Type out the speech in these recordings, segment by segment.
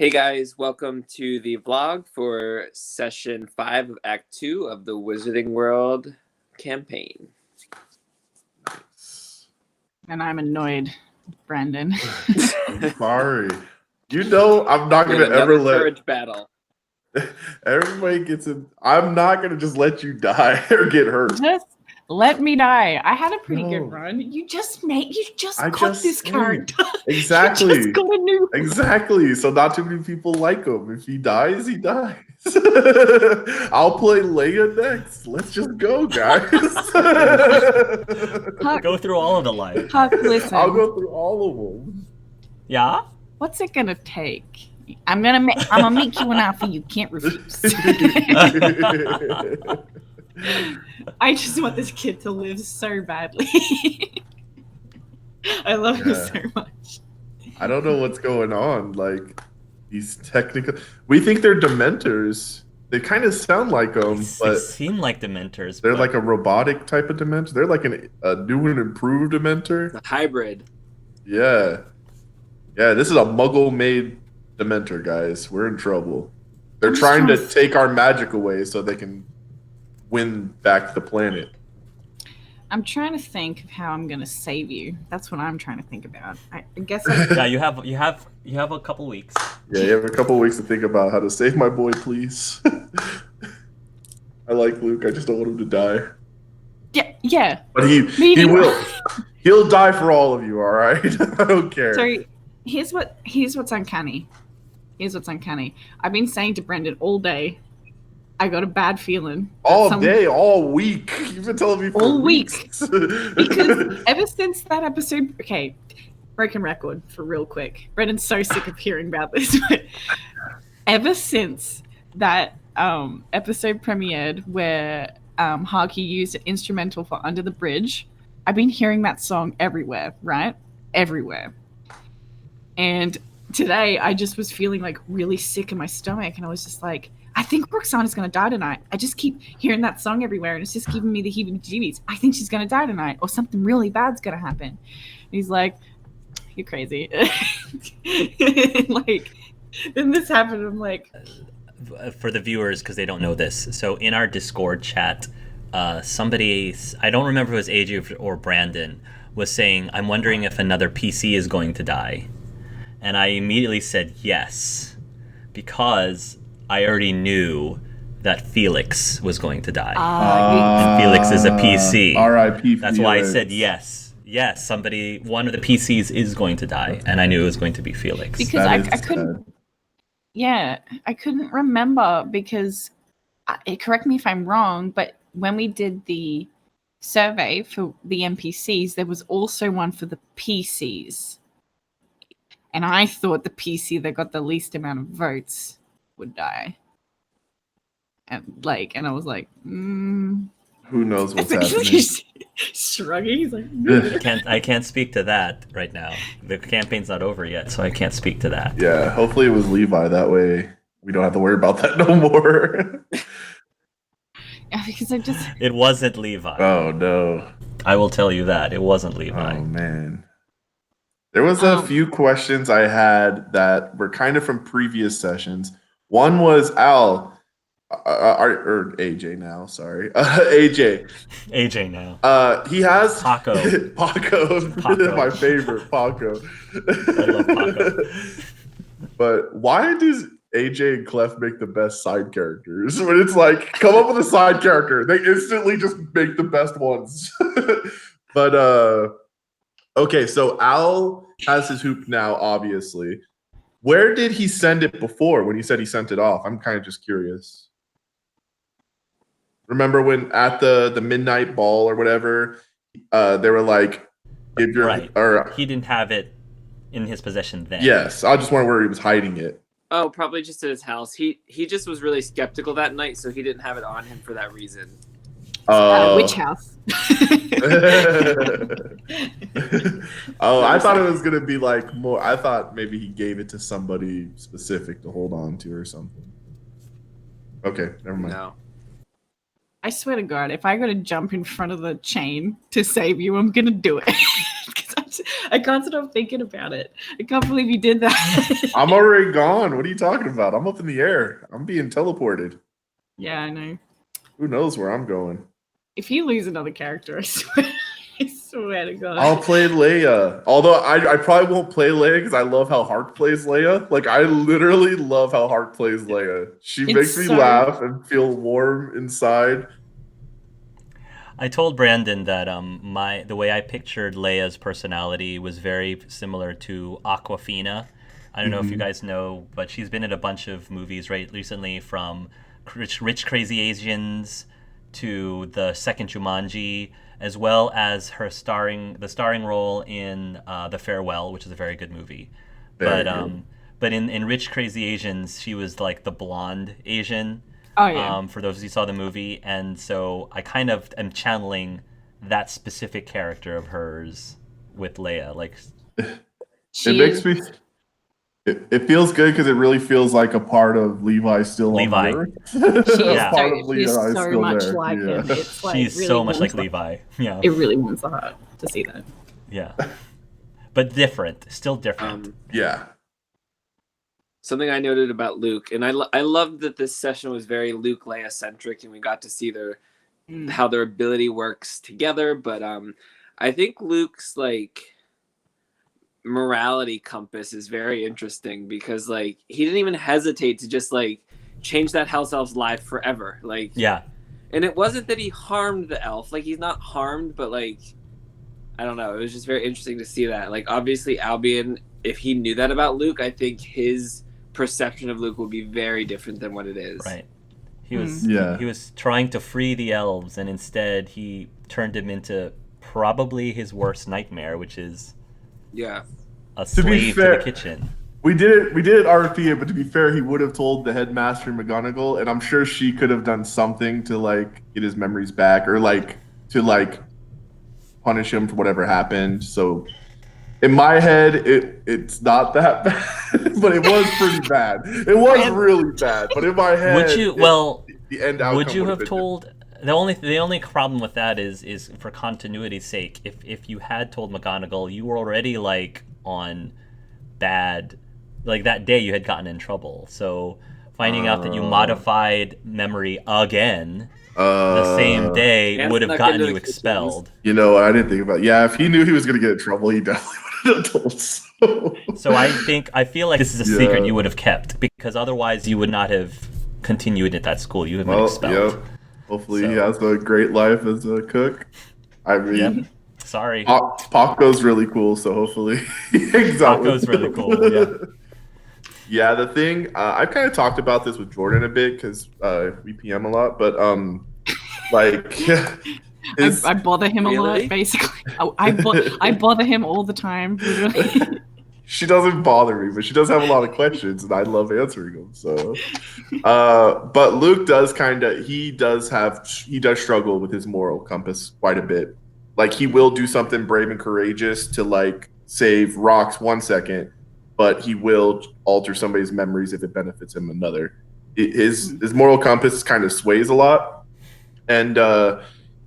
Hey guys, welcome to the vlog for session 5 of Act 2 of the Wizarding World campaign. And I'm annoyed, Brandon. I'm sorry. You know I'm not going to ever let... courage battle. Everybody gets in... I'm not going to just let you die or get hurt. Just let me die. I had a pretty good run. You just got this character. Exactly. You just got a new... Exactly. So not too many people like him. If he dies, he dies. I'll play Leia next. Let's just go, guys. Huck, go through all of the life. Huck, listen. I'll go through all of them. Yeah? What's it gonna take? I'm gonna make you an offer you can't refuse. I just want this kid to live so badly. I love him so much. I don't know what's going on. Like, these technical... We think they're Dementors. They kind of sound like them, but... They seem like Dementors. They're like a robotic type of Dementor. They're like a new and improved Dementor. A hybrid. Yeah. Yeah, this is a Muggle-made Dementor, guys. We're in trouble. They're trying to take our magic away so they can win back the planet. I'm trying to think of how I'm gonna save you. That's what I'm trying to think about. I guess. Yeah, you have a couple weeks. Yeah, you have a couple weeks to think about how to save my boy, please. I like Luke. I just don't want him to die. Yeah. But he will. He'll die for all of you. All right. I don't care. So here's what's uncanny. Here's what's uncanny. I've been saying to Brendan all day, I got a bad feeling. All day, all week. You've been telling me for all weeks. Because ever since that episode, okay, broken record for real quick. Brendan's so sick of hearing about this. But ever since that episode premiered where Harky used an instrumental for Under the Bridge, I've been hearing that song everywhere, right? Everywhere. And today I just was feeling like really sick in my stomach, and I was just like, I think Roxana's gonna die tonight. I just keep hearing that song everywhere, and it's just giving me the heebie-jeebies. I think she's gonna die tonight, or something really bad's gonna happen. And he's like, "You're crazy." Like, then this happened. I'm like, for the viewers, because they don't know this. So in our Discord chat, somebody, I don't remember if it was AJ or Brandon, was saying, "I'm wondering if another PC is going to die," and I immediately said yes, because I already knew that Felix was going to die. And Felix is a PC. R.I.P. That's why I said yes. Yes, one of the PCs is going to die, and I knew it was going to be Felix. Because I couldn't. Yeah, I couldn't remember because, correct me if I'm wrong, but when we did the survey for the NPCs, there was also one for the PCs. And I thought the PC that got the least amount of votes would die. And I was like, who knows what's happening? He's shrugging. He's like, I can't speak to that right now. The campaign's not over yet, so I can't speak to that. Yeah, hopefully it was Levi. That way we don't have to worry about that no more. Yeah, because It wasn't Levi. Oh no! I will tell you that it wasn't Levi. Oh man. There was a few questions I had that were kind of from previous sessions. One was Al, or AJ now, sorry. AJ. AJ now. He has... Paco. Paco. My favorite, Paco. I love Paco. But why does AJ and Clef make the best side characters? When it's like, come up with a side character. They instantly just make the best ones. But, okay, so Al has his hoop now, obviously. Where did he send it before when he said he sent it off? I'm kind of just curious. Remember when at the midnight ball or whatever, they were like, give your... Right. Or, he didn't have it in his possession then. Yes, I just wonder where he was hiding it. Oh, probably just at his house. He just was really skeptical that night, so he didn't have it on him for that reason. Which house? Oh, I thought it was gonna be like more. I thought maybe he gave it to somebody specific to hold on to or something. Okay, never mind. No. I swear to God, if I got to jump in front of the chain to save you, I'm gonna do it. Because I can't stop thinking about it. I can't believe you did that. I'm already gone. What are you talking about? I'm up in the air. I'm being teleported. Yeah, I know. Who knows where I'm going? If you lose another character, I swear to God. I'll play Leia. Although I probably won't play Leia because I love how Hark plays Leia. Like, I literally love how Hark plays Leia. She makes me laugh and feel warm inside. I told Brandon that the way I pictured Leia's personality was very similar to Aquafina. I don't know if you guys know, but she's been in a bunch of movies recently, from Rich Crazy Asians to the second Jumanji, as well as her starring role in The Farewell, which is a very good movie. But in Rich Crazy Asians, she was like the blonde Asian. Oh, yeah. For those of you who saw the movie, and so I kind of am channeling that specific character of hers with Leia. Like, it feels good because it really feels like a part of Levi still on Earth. She's so much like him. It's like she's really so much like Levi. Yeah, it really warms the heart to see that. Yeah, but different, still different. Yeah. Something I noted about Luke, and I loved that this session was very Luke Leia centric, and we got to see how their ability works together. But I think Luke's like morality compass is very interesting because like he didn't even hesitate to just like change that house elf's life forever. Like, yeah, and it wasn't that he harmed the elf. Like, he's not harmed, but like, I don't know. It was just very interesting to see that. Like, obviously Albion, if he knew that about Luke, I think his perception of Luke would be very different than what it is. Right. He was trying to free the elves, and instead he turned him into probably his worst nightmare, which is a slave to the kitchen. We did it RP, but to be fair, he would have told the headmaster McGonagall, and I'm sure she could have done something to like get his memories back, or like to like punish him for whatever happened. So in my head, it's not that bad, but it was pretty bad. It was really bad, but in my head, the end outcome would you have told? The only problem with that is for continuity's sake. If you had told McGonagall, you were already like on bad, like that day you had gotten in trouble. So finding out that you modified memory again the same day would have gotten you expelled. You know, I didn't think about it. Yeah, if he knew he was going to get in trouble, he definitely would have told. So I feel like this is a secret you would have kept, because otherwise you would not have continued at that school. You would have been expelled. Yeah. Hopefully he has a great life as a cook. I mean, sorry. Paco's really cool, so hopefully he hangs out with Paco's really cool, yeah. Yeah, the thing, I've kind of talked about this with Jordan a bit because we PM a lot, but like... I bother him a lot, basically. I bother him all the time. She doesn't bother me, but she does have a lot of questions, and I love answering them. So, but Luke does he does struggle with his moral compass quite a bit. Like, he will do something brave and courageous to like save rocks 1 second, but he will alter somebody's memories if it benefits him another. His moral compass kind of sways a lot, and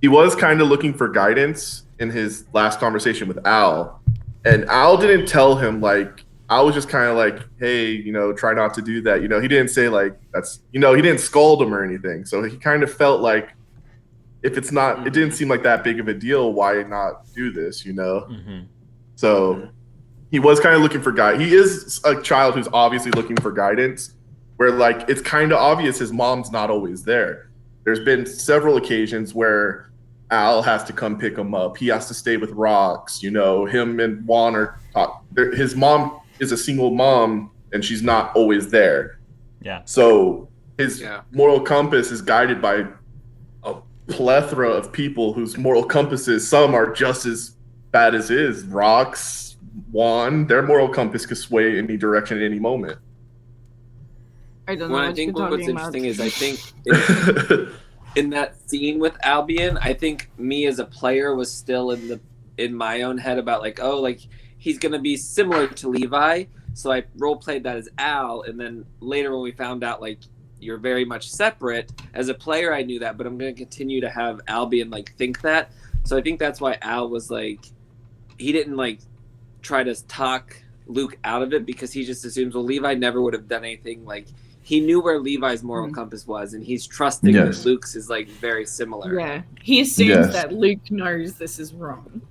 he was kind of looking for guidance in his last conversation with Al. And Al didn't tell him, like, Al was just kind of like, hey, you know, try not to do that. You know, he didn't say, like, that's, you know, he didn't scold him or anything. So he kind of felt like if it's not, it didn't seem like that big of a deal, why not do this, you know? So he was kind of looking for guidance. He is a child who's obviously looking for guidance, where, like, it's kind of obvious his mom's not always there. There's been several occasions where Al has to come pick him up. He has to stay with Rox. You know, him and Juan are his mom is a single mom, and she's not always there. Yeah. So his moral compass is guided by a plethora of people whose moral compasses, some are just as bad as his. Rox, Juan, their moral compass could sway any direction at any moment. I don't know. I think what's interesting is I think in that scene with Albion, I think me as a player was still in my own head about like, oh, like he's gonna be similar to Levi. So I role played that as Al, and then later when we found out like you're very much separate, as a player I knew that, but I'm gonna continue to have Albion like think that. So I think that's why Al was like, he didn't like try to talk Luke out of it because he just assumes, well, Levi never would have done anything. Like, he knew where Levi's moral compass was, and he's trusting that Luke's is like very similar. Yeah, he assumes that Luke knows this is wrong.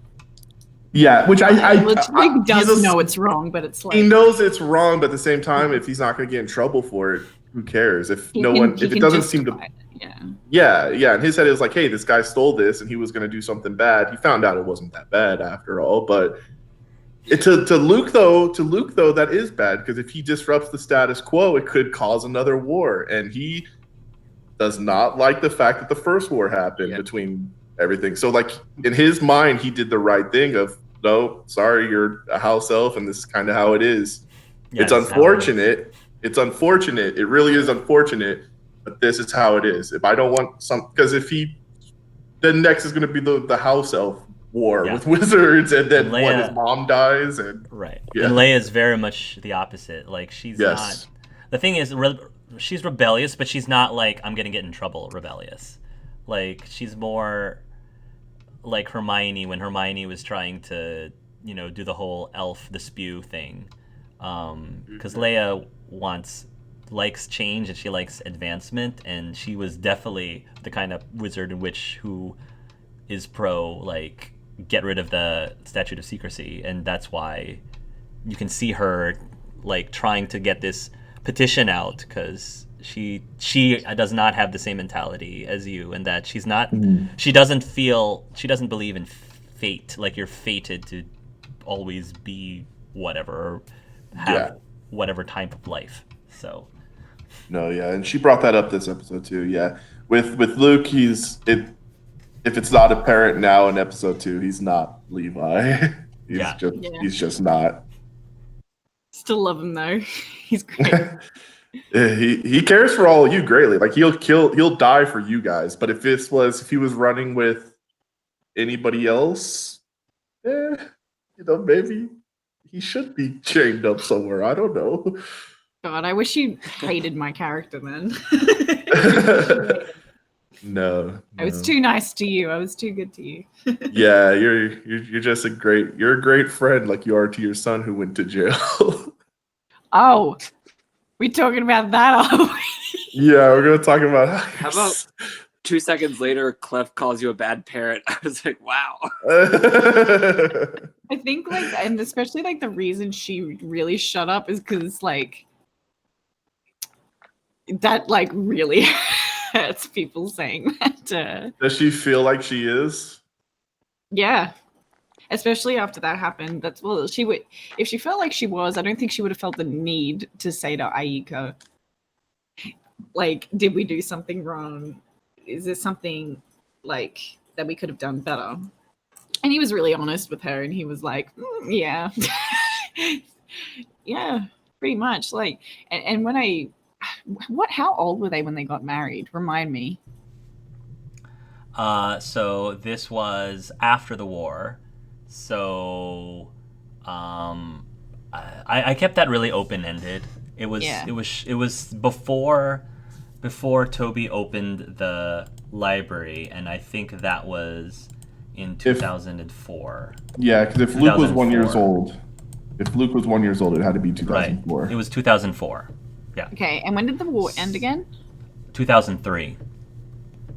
Yeah, which Luke does know it's wrong, but it's like he knows it's wrong, but at the same time, if he's not going to get in trouble for it, who cares? If it doesn't seem to, yeah. In his head, it was like, hey, this guy stole this, and he was going to do something bad. He found out it wasn't that bad after all, but to Luke though, that is bad because if he disrupts the status quo, it could cause another war, and he does not like the fact that the first war happened between everything. So, like in his mind, he did the right thing of, no, sorry, you're a house elf, and this is kind of how it is. It's unfortunate. It's unfortunate. It really is unfortunate, but this is how it is. If I don't want because then next is going to be the house elf war with wizards, and then Leia, his mom dies, and and Leia is very much the opposite. Like she's not. The thing is, she's rebellious, but she's not like I'm going to get in trouble rebellious. Like she's more like Hermione when Hermione was trying to, do the whole elf the spew thing. Because Leia likes change and she likes advancement, and she was definitely the kind of wizard and witch who is pro like get rid of the statute of secrecy, and that's why you can see her like trying to get this petition out because she does not have the same mentality as you, and that she's not she doesn't believe in fate, like you're fated to always be whatever or have whatever type of life. So and she brought that up this episode too. With Luke, if it's not apparent now in episode 2, he's not Levi. He's just not. Still love him though. He's great. He cares for all of you greatly. Like he'll die for you guys. But if he was running with anybody else, maybe he should be chained up somewhere. I don't know. God, I wish you hated my character then. No. I was too nice to you. I was too good to you. Yeah, you're just a great friend, like you are to your son who went to jail. Oh, we talking about that? Yeah, we're gonna talk about. How about 2 seconds later, Clef calls you a bad parent? I was like, wow. I think and especially the reason she really shut up is because that really hurts people saying that. Does she feel like she is? Yeah. Especially after that happened. She would, if she felt like she was, I don't think she would have felt the need to say to Aiko, did we do something wrong? Is there something that we could have done better? And he was really honest with her, and he was like, yeah. Yeah, pretty much. And when how old were they when they got married? Remind me. So this was after the war. So, I kept that really open-ended. It was before Toby opened the library, and I think that was in 2004. Yeah, because if Luke was 1 year old, it had to be 2004. Right. It was 2004. Yeah. Okay, and when did the war end again? 2003.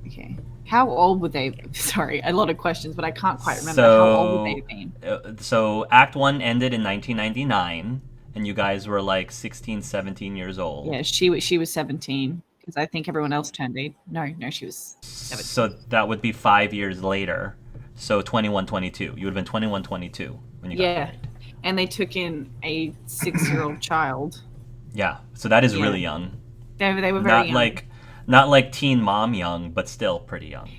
Okay. How old would they? Sorry, a lot of questions, but I can't quite remember. How old would they have been? So Act 1 ended in 1999, and you guys were 16, 17 years old. Yeah, she was 17, because I think everyone else turned 8. No, she was 17. So that would be 5 years later. So 21, 22. You would have been 21, 22 when you got married. And they took in a 6-year-old child. Yeah, so that is really young. They were very young. Not like teen mom young, but still pretty young.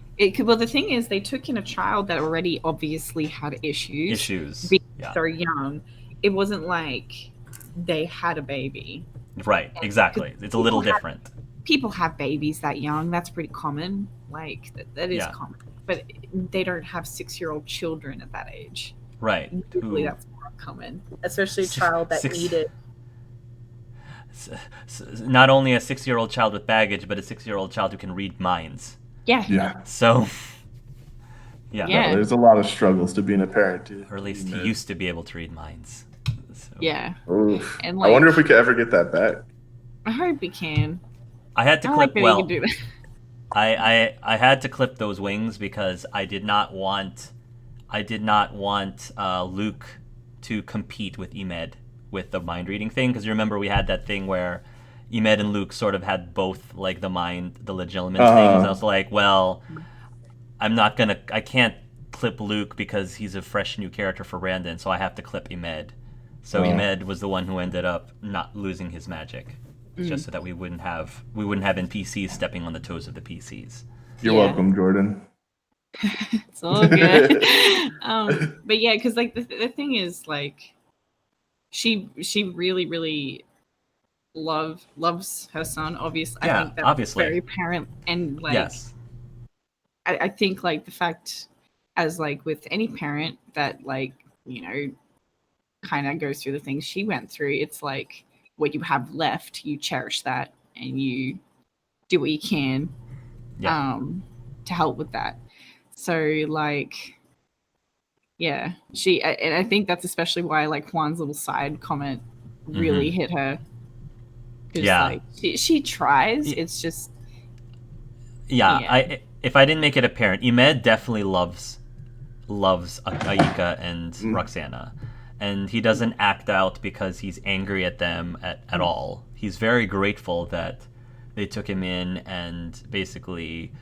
Well, the thing is, they took in a child that already obviously had issues. Being so young. It wasn't like they had a baby. Right, exactly. It's a little different. People have babies that young. That's pretty common. That is common. But they don't have 6-year-old children at that age. Right. Usually that's more common. Especially a child that needed... Not only a 6-year-old child with baggage, but a 6-year-old child who can read minds. Yeah. So, Yeah. Yeah. No, there's a lot of struggles to being a parent too. Or at least he used to be able to read minds. So. Yeah. Oof. And I wonder if like, we could ever get that back. I hope we can. I had to I like clip. that he can do that. I had to clip those wings because I did not want Luke to compete with Emed with the mind reading thing, because you remember we had that thing where Emed and Luke sort of had both like the legilimens things. And I was like, well, I can't clip Luke because he's a fresh new character for Brandon, so I have to clip Emed. So Emed was the one who ended up not losing his magic, just so that we wouldn't have NPCs stepping on the toes of the PCs. You're welcome, Jordan. It's all good. But yeah, because like the thing is, like, she really really loves her son. Obviously, Yeah, I think that's obviously. very apparent. And like, Yes. I think like the fact, as like with any parent that like, you know, kind of goes through the things she went through, it's like what you have left, you cherish that and you do what you can to help with that. So like, yeah, and I think that's especially why like Juan's little side comment really hit her, because like she tries. It's just If I didn't make it apparent, Imed definitely loves Aika and Roxana, and he doesn't act out because he's angry at them at all. He's very grateful that they took him in and basically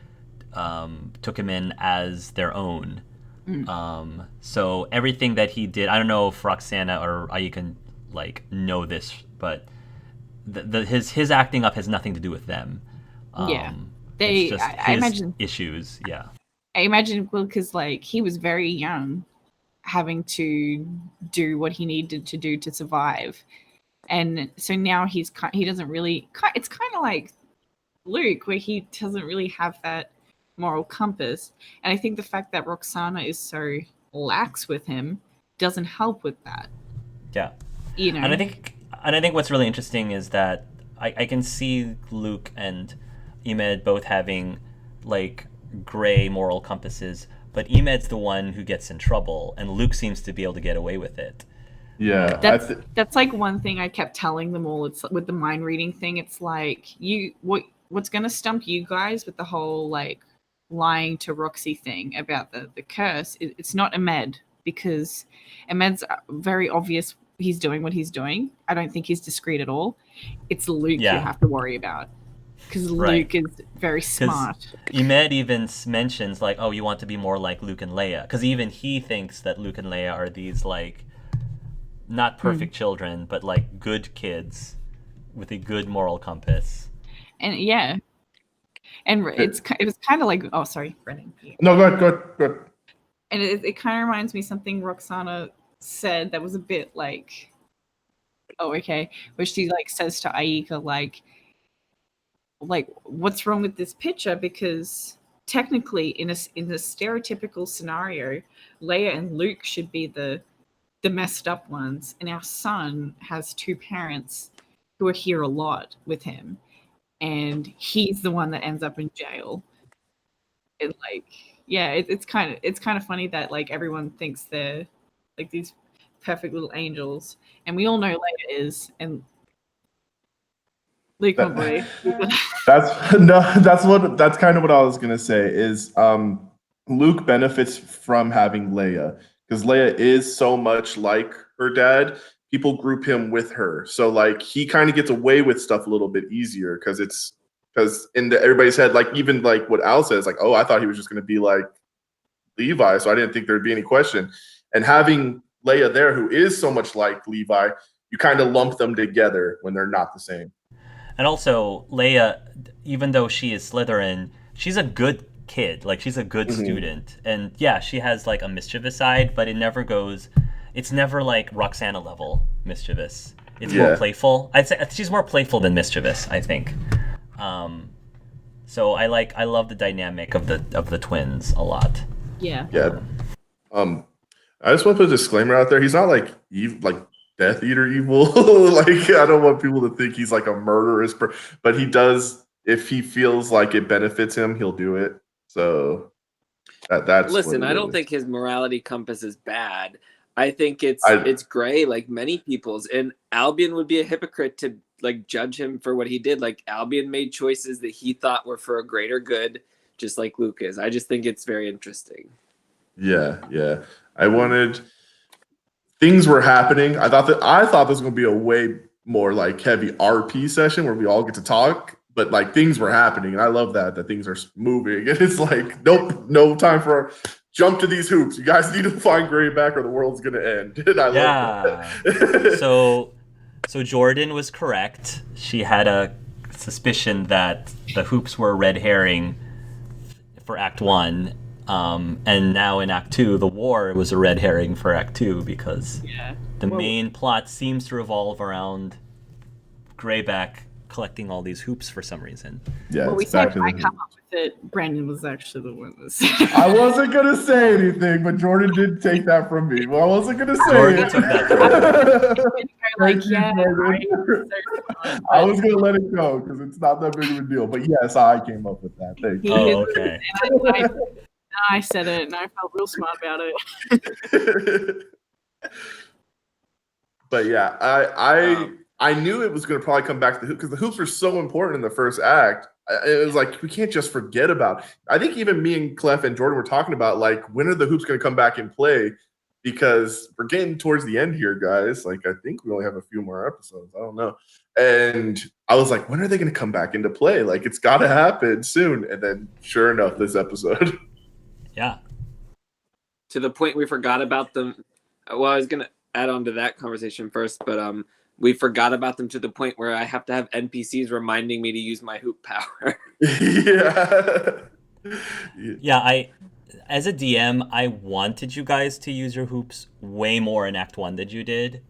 took him in as their own. So everything that he did, I don't know if Roxana or Aika like know this, but his acting up has nothing to do with them. It's just I imagine issues. Yeah. I imagine, well, because like he was very young, having to do what he needed to do to survive, and so now he doesn't really. It's kind of like Luke, where he doesn't really have that moral compass, and I think the fact that Roxana is so lax with him doesn't help with that. Yeah, you know, and I think what's really interesting is that I can see Luke and Emed both having like gray moral compasses, but Emed's the one who gets in trouble, and Luke seems to be able to get away with it. Yeah, that's like one thing I kept telling them all. It's with the mind reading thing. It's like what's gonna stump you guys with the whole like lying to Roxy thing about the curse. It's not Emed, because Emed's very obvious he's doing what he's doing. I don't think he's discreet at all. It's Luke you have to worry about, because Luke is very smart. Emed even mentions like, oh, you want to be more like Luke and Leia, because even he thinks that Luke and Leia are these like not perfect children, but like good kids with a good moral compass. And and it was kind of like, oh, sorry, Brennan. No, go ahead. And it kind of reminds me something Roxana said that was a bit like, oh, okay, where she like says to Aika like what's wrong with this picture, because technically in the stereotypical scenario, Leia and Luke should be the messed up ones, and our son has two parents who are here a lot with him, and he's the one that ends up in jail. And like, yeah, it's kind of funny that like everyone thinks they're like these perfect little angels, and we all know Leia is, and Luke, my boy. That's kind of what I was gonna say. Is Luke benefits from having Leia, because Leia is so much like her dad. People group him with her, so like he kind of gets away with stuff a little bit easier, because in everybody's head, like even like what Al says, like, oh, I thought he was just gonna be like Levi, so I didn't think there'd be any question. And having Leia there, who is so much like Levi, you kind of lump them together when they're not the same. And also, Leia, even though she is Slytherin, she's a good kid. Like, she's a good student. And yeah, she has like a mischievous side, but it's never like Roxana level mischievous. It's more playful. I'd say she's more playful than mischievous, I think. So I love the dynamic of the twins a lot. Yeah. Yeah. I just want to put a disclaimer out there. He's not like Death Eater evil. Like, I don't want people to think he's like a murderous, but he does. If he feels like it benefits him, he'll do it. So That's Listen, what I it don't is. think his morality compass is bad. I think it's I it's gray, like many people's. And Albion would be a hypocrite to like judge him for what he did. Like Albion made choices that he thought were for a greater good, just like Luke is. I just think it's very interesting. yeah. I wanted things were happening. I thought this was gonna be a way more like heavy RP session where we all get to talk, but like things were happening, and I love that things are moving. And it's like, nope, no time for jump to these hoops. You guys need to find Greyback or the world's gonna end. And I love that. So Jordan was correct. She had a suspicion that the hoops were a red herring for Act 1. And now in Act 2, the war was a red herring for Act 2 because the main plot seems to revolve around Greyback collecting all these hoops for some reason. Yeah, Well, we it's said back to I the come up with it. Brandon was actually the one that said I wasn't gonna say anything, but Jordan did take that from me. Well, I wasn't gonna say Jordan it. took that from like, Thank you, yeah, Jordan. I was gonna let it go because it's not that big of a deal. But yes, I came up with that. Thank you. Oh, okay. I said it, and I felt real smart about it. But yeah, I knew it was going to probably come back to the hoop because the hoops were so important in the first act. It was like we can't just forget about. I think even me and Clef and Jordan were talking about like when are the hoops going to come back in play because we're getting towards the end here, guys. Like I think we only have a few more episodes. I don't know. And I was like, when are they going to come back into play? Like it's got to happen soon. And then sure enough, this episode. Yeah. To the point we forgot about them. Well, I was gonna add on to that conversation first, but we forgot about them to the point where I have to have NPCs reminding me to use my hoop power. Yeah, as a DM, I wanted you guys to use your hoops way more in Act 1 than you did.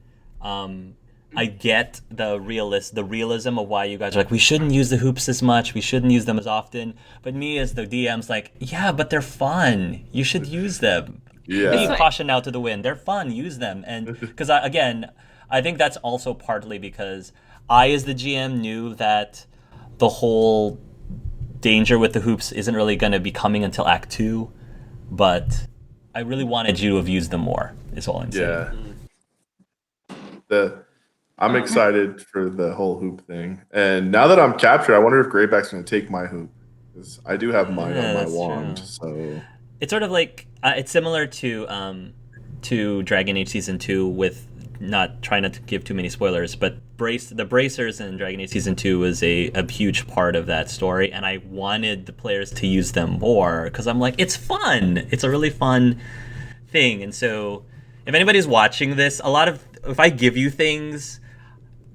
I get the realism of why you guys are like, we shouldn't use the hoops as much, we shouldn't use them as often. But me as the DM's like, yeah, but they're fun. You should use them. Yeah. Be caution out to the wind. They're fun. Use them. And because I think that's also partly because I, as the GM, knew that the whole danger with the hoops isn't really going to be coming until Act 2. But I really wanted you to have used them more, is all I'm saying. Yeah. I'm excited for the whole hoop thing. And now that I'm captured, I wonder if Greyback's going to take my hoop. Because I do have mine on my wand. True. So it's sort of like, it's similar to Dragon Age Season 2 with not trying not to give too many spoilers, but the bracers in Dragon Age Season 2 was a huge part of that story, and I wanted the players to use them more because I'm like, it's fun. It's a really fun thing. And so if anybody's watching this, if I give you things,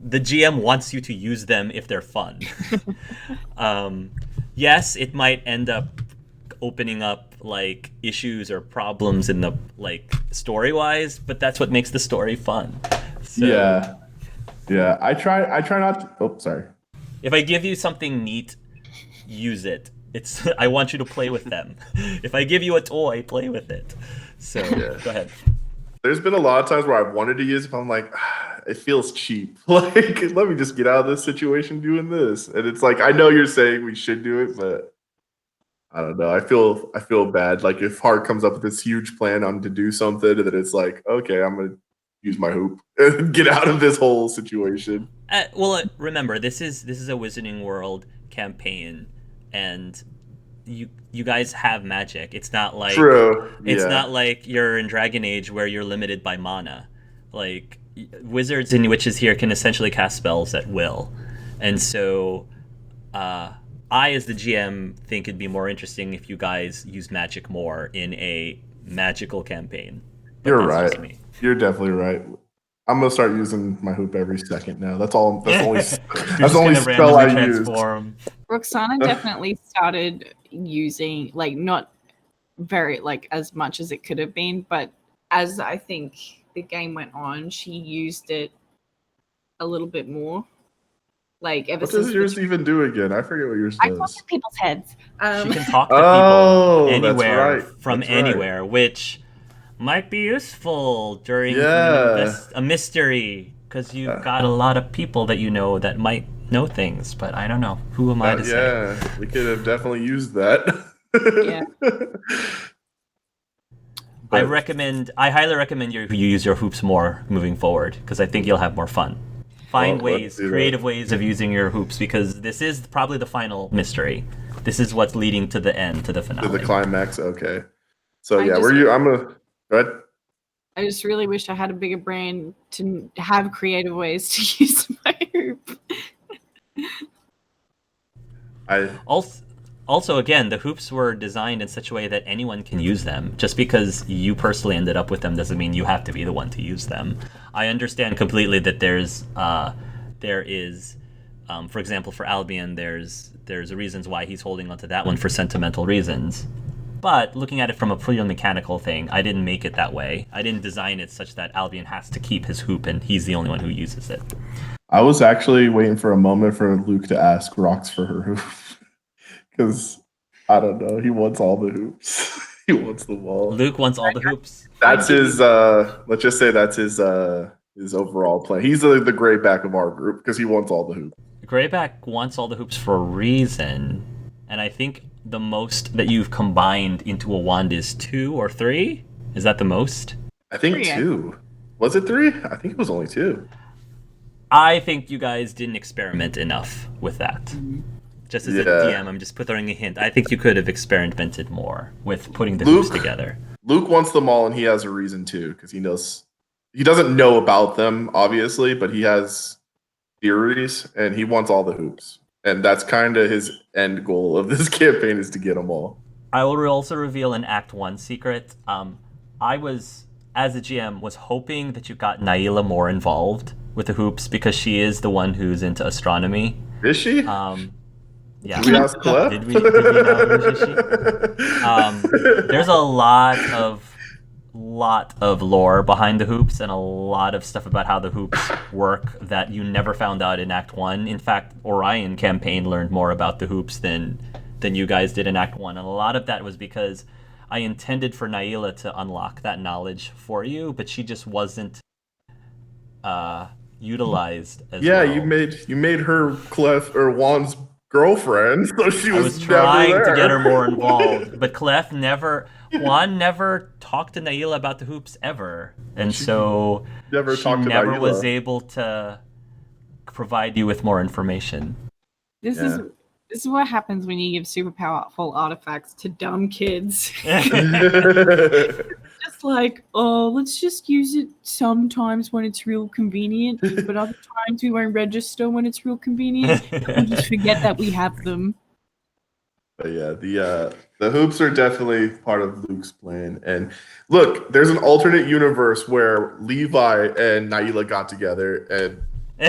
the GM wants you to use them if they're fun. Yes, it might end up opening up like issues or problems in the like story wise, but that's what makes the story fun. So, yeah. I try not to. Oh, sorry. If I give you something neat, use it. I want you to play with them. If I give you a toy, play with it. So Go ahead. There's been a lot of times where I've wanted to use it, but I'm like, it feels cheap. Like, let me just get out of this situation doing this. And it's like, I know you're saying we should do it, but I don't know. I feel bad. Like if Hart comes up with this huge plan on to do something, and then it's like, okay, I'm gonna use my hoop and get out of this whole situation. Remember, this is a Wizarding World campaign, and you guys have magic. It's not like It's not like you're in Dragon Age where you're limited by mana. Like wizards and witches here can essentially cast spells at will, and so I, as the GM, think it'd be more interesting if you guys use magic more in a magical campaign. But you're right. You're definitely right. I'm gonna start using my hoop every second now. That's all. That's only. That's the only spell I use. Roxana definitely started using like not very like as much as it could have been, but as I think the game went on, she used it a little bit more. Like ever what since does yours even do again? I forget what yours does. I talk to people's heads. She can talk to people anywhere from anywhere, which might be useful during a mystery because you've got a lot of people that you know that might know things, but I don't know. Who am I to say? Yeah, we could have definitely used that. Yeah. But I highly recommend you use your hoops more moving forward because I think you'll have more fun. Find Well, let's do that. creative ways of using your hoops because this is probably the final mystery. This is what's leading to the end, to the to finale. the climax. Okay. So I yeah, just- were you? I'm gonna. Go ahead. I just really wish I had a bigger brain to have creative ways to use my hoop. Also, again, the hoops were designed in such a way that anyone can use them. Just because you personally ended up with them doesn't mean you have to be the one to use them. I understand completely that there is, for example, for Albion, there's reasons why he's holding onto that one for sentimental reasons. But looking at it from a purely mechanical thing, I didn't make it that way. I didn't design it such that Albion has to keep his hoop and he's the only one who uses it. I was actually waiting for a moment for Luke to ask Rox for her hoop. Because, I don't know, he wants all the hoops. He wants them all. Luke wants all the hoops. That's his, let's just say that's his overall plan. He's the gray back of our group because he wants all the hoops. Greyback wants all the hoops for a reason, and I think the most that you've combined into a wand is 2 or 3? Is that the most? I think 3. 2. Was it 3? I think it was only 2. I think you guys didn't experiment enough with that. Just as a DM, I'm just throwing a hint. I think you could have experimented more with putting the hoops together. Luke wants them all, and he has a reason too, because he knows he doesn't know about them, obviously, but he has theories, and he wants all the hoops. And that's kind of his end goal of this campaign is to get them all. I will also reveal an Act 1 secret. I was, as a GM, was hoping that you got Naila more involved with the hoops because she is the one who's into astronomy. Is she? Yeah. Did we ask Clef? Did we know who she? There's a lot of lore behind the hoops and a lot of stuff about how the hoops work that you never found out in Act 1. In fact, Orion campaign learned more about the hoops than you guys did in Act 1. And a lot of that was because I intended for Naila to unlock that knowledge for you, but she just wasn't utilized as well. Yeah, you made her Clef or Juan's girlfriend, so she was trying never there. to get her more involved, but Juan never talked to Naila about the hoops ever, and so never she talked to never Naila. was able to provide you with more information. This is what happens when you give super powerful artifacts to dumb kids. Just like, oh, let's just use it sometimes when it's real convenient, but other times we won't register when it's real convenient. We'll just forget that we have them. But yeah, the hoops are definitely part of Luke's plan. And look, there's an alternate universe where Levi and Naila got together, and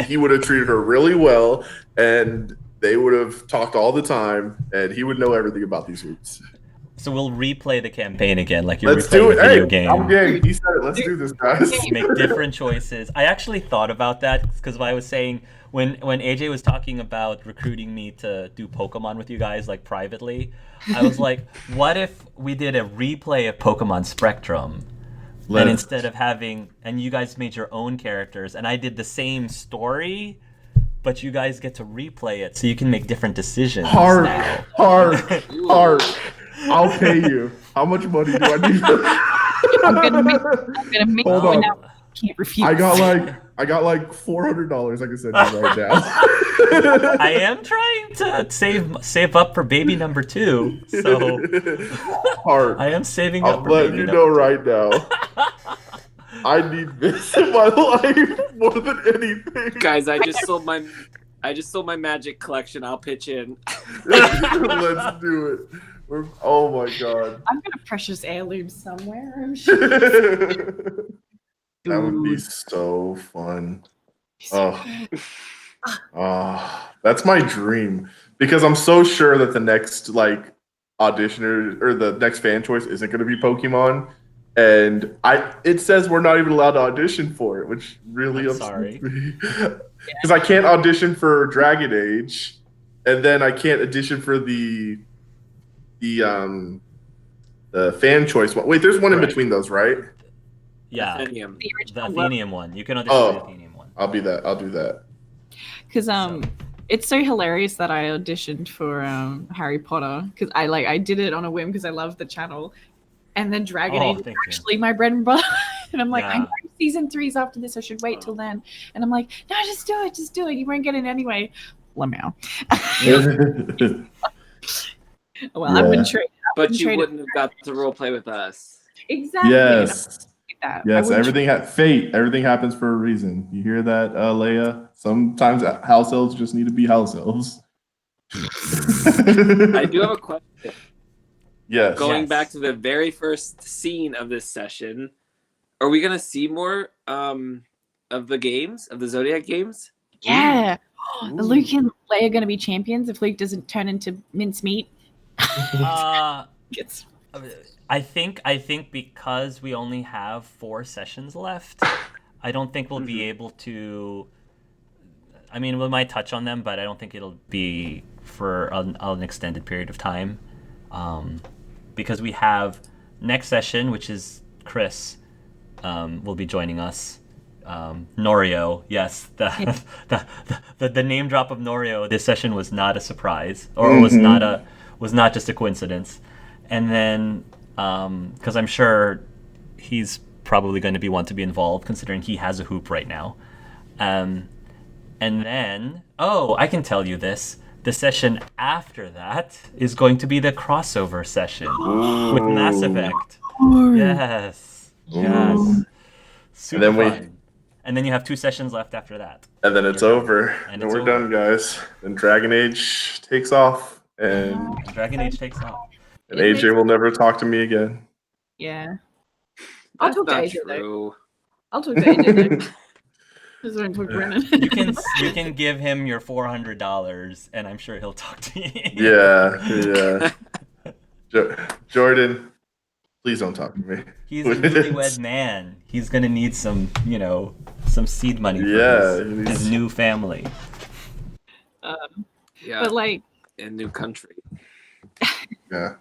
he would have treated her really well, and they would have talked all the time, and he would know everything about these hoops. So we'll replay the campaign again, like you're Let's replaying do it. a video Hey, game. I'm game. He said it. Let's do this, guys. Make different choices. I actually thought about that because I was saying when AJ was talking about recruiting me to do Pokemon with you guys, like privately, I was like, what if we did a replay of Pokemon Spectrum? And instead of and you guys made your own characters, and I did the same story, but you guys get to replay it so you can make different decisions. Hard. I'll pay you. How much money do I need? I'm gonna make Hold one on. out. Can't refuse. I got like $400 I can send you right now. I am trying to save up for baby number 2, so Hard. I am saving I'm up for letting baby you number know 2. right now. I need this in my life more than anything. Guys, I just sold my magic collection. I'll pitch in. Let's do it. Oh my god. I've got a precious heirloom somewhere, I'm sure. That would be so fun. Oh, that's my dream. Because I'm so sure that the next auditioner or the next fan choice isn't going to be Pokemon. And it says we're not even allowed to audition for it, which really upsets me. Because I can't audition for Dragon Age, and then I can't audition for the fan choice one. Wait, there's one in between those, right? Yeah, Athenium. the Athenium one. You can audition for the Athenium one. I'll do that. Because it's so hilarious that I auditioned for Harry Potter because I did it on a whim because I love the channel, And then Dragon Oh, Age is thank you. actually my bread and butter. And I'm like, I Yeah. know season 3's after this. I should wait till then. And I'm like, no, just do it. You won't get it anyway. Lamau. Well, I've been Yeah. traded. But you wouldn't have got to role play with us. Exactly. Yes. That. Yes, everything fate. Everything happens for a reason. You hear that, Leia? Sometimes house elves just need to be house elves. I do have a question. Yes. Going back to the very first scene of this session, are we gonna see more of the games, of the Zodiac games? Yeah. Ooh. Are Luke and Leia going to be champions if Luke doesn't turn into mincemeat? I think because we only have 4 sessions left, I don't think we'll be able to. I mean, we might touch on them, but I don't think it'll be for an extended period of time, because we have next session, which is Chris, will be joining us. Norio, yes, the name drop of Norio this session was not a surprise, or was not just a coincidence. And then because I'm sure he's probably going to want to be involved, considering he has a hoop right now. And then I can tell you this: the session after that is going to be the crossover session with Mass Effect. Yes. Super And then fun. And then you have 2 sessions left after that. And then it's over. And And it's we're over. done, guys. And Dragon Age takes off. And Dragon Age takes off. AJ will never talk to me again. Yeah. I'll That's talk to not AJ though. true. I'll talk to AJ though. Just don't talk to Brennan. You can give him your $400, and I'm sure he'll talk to you. Yeah. Jordan, please don't talk to me. He's a newlywed man. He's gonna need some seed money for his new family. Yeah. But like, in new country. Yeah.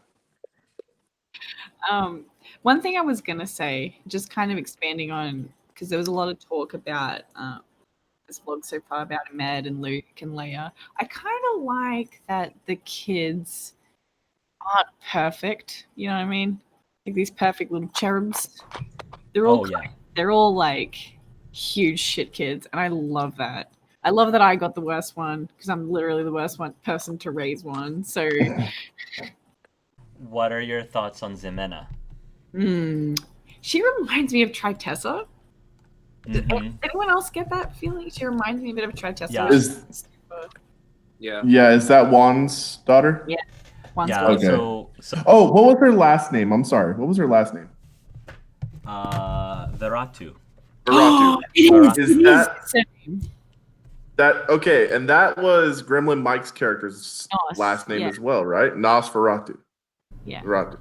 one thing I was gonna say, just kind of expanding on, because there was a lot of talk about this vlog so far about Ahmed and Luke and Leia. I kind of like that the kids aren't perfect. You know what I mean? Like these perfect little cherubs. They're all like huge shit kids, and I love that. I love that I got the worst one because I'm literally the worst person to raise one. So, What are your thoughts on Ximena? She reminds me of Tritessa. Does Mhm. anyone else get that feeling? She reminds me a bit of Tritessa. Yeah. Yeah, is that Juan's daughter? Yeah. Yeah. Okay. So Oh, what was her last name? I'm sorry. What was her last name? Veratu. Baratu. It Is is that the same. that okay? And that was Gremlin Mike's character's Nos, last name yeah. as well, right? Nosferatu. Yeah. Veratu.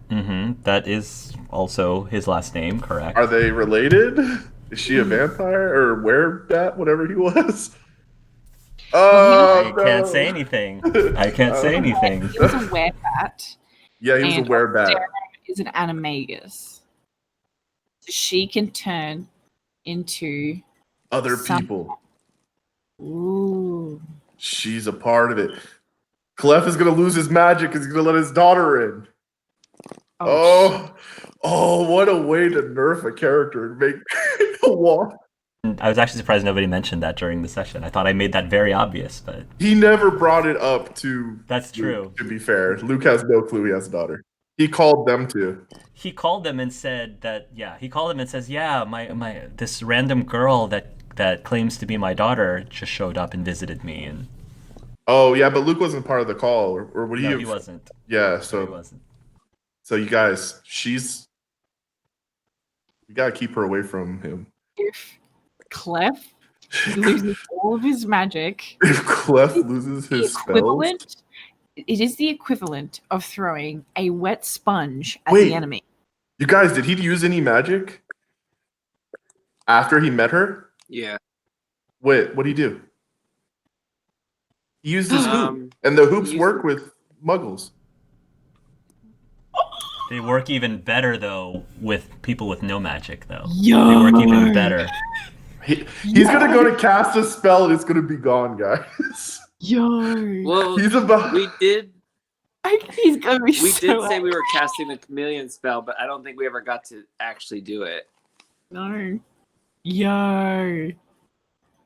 Mm-hmm. That is also his last name, correct? Are they related? Is she a vampire or werebat, whatever he was? I can't say anything. I can't say anything. He was a werebat. Yeah, he was a werebat. Sarah is an animagus. So she can turn into Other people. Ooh. She's a part of it. Clef is gonna lose his magic because he's gonna let his daughter in. Oh, what a way to nerf a character and make a walk. I was actually surprised nobody mentioned that during the session. I thought I made that very obvious, but He never brought it up to that's true. Luke, to be fair. Luke has no clue he has a daughter. He called them to. He called them and said that, he called them and says, my this random girl that claims to be my daughter just showed up and visited me. And Oh, yeah, but Luke wasn't part of the call. Or would he no, have? he wasn't. Yeah, No, so he wasn't. So you guys, we gotta keep her away from him. If Clef loses all of his magic, If Clef loses his spells, it is the equivalent of throwing a wet sponge at the enemy. You guys, did he use any magic after he met her? Yeah. Wait, what did he do? He used his hoop, and the hoops work with muggles. They work even better though with people with no magic though. Yo. They work even better. He's gonna go to cast a spell and it's gonna be gone, guys. Yo. Well, He's about. we did He's gonna be We so did say we were casting the chameleon spell, but I don't think we ever got to actually do it. No. Yo.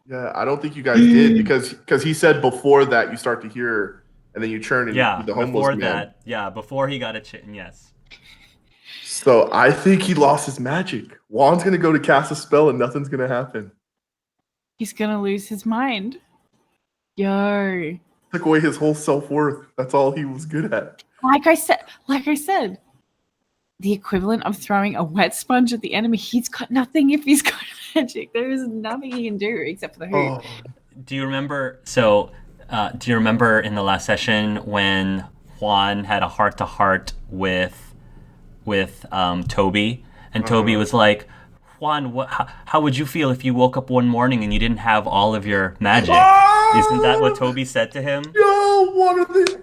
Yeah, I don't think you guys did because he said before that you start to hear, and then you turn and you Yeah, see the homeless before man. that. Yeah, before he got a chin. Yes. So I think he lost his magic. Juan's gonna go to cast a spell and nothing's gonna happen. He's gonna lose his mind. Yo. Took away his whole self-worth. That's all he was good at. Like I said, the equivalent of throwing a wet sponge at the enemy. He's got nothing if he's got magic. There is nothing he can do except for the hoop. Oh, Do you remember? So, do you remember in the last session when Juan had a heart-to-heart with Toby, and Toby was like, "Juan, how would you feel if you woke up one morning and you didn't have all of your magic?" Isn't that what Toby said to him? yo, one of the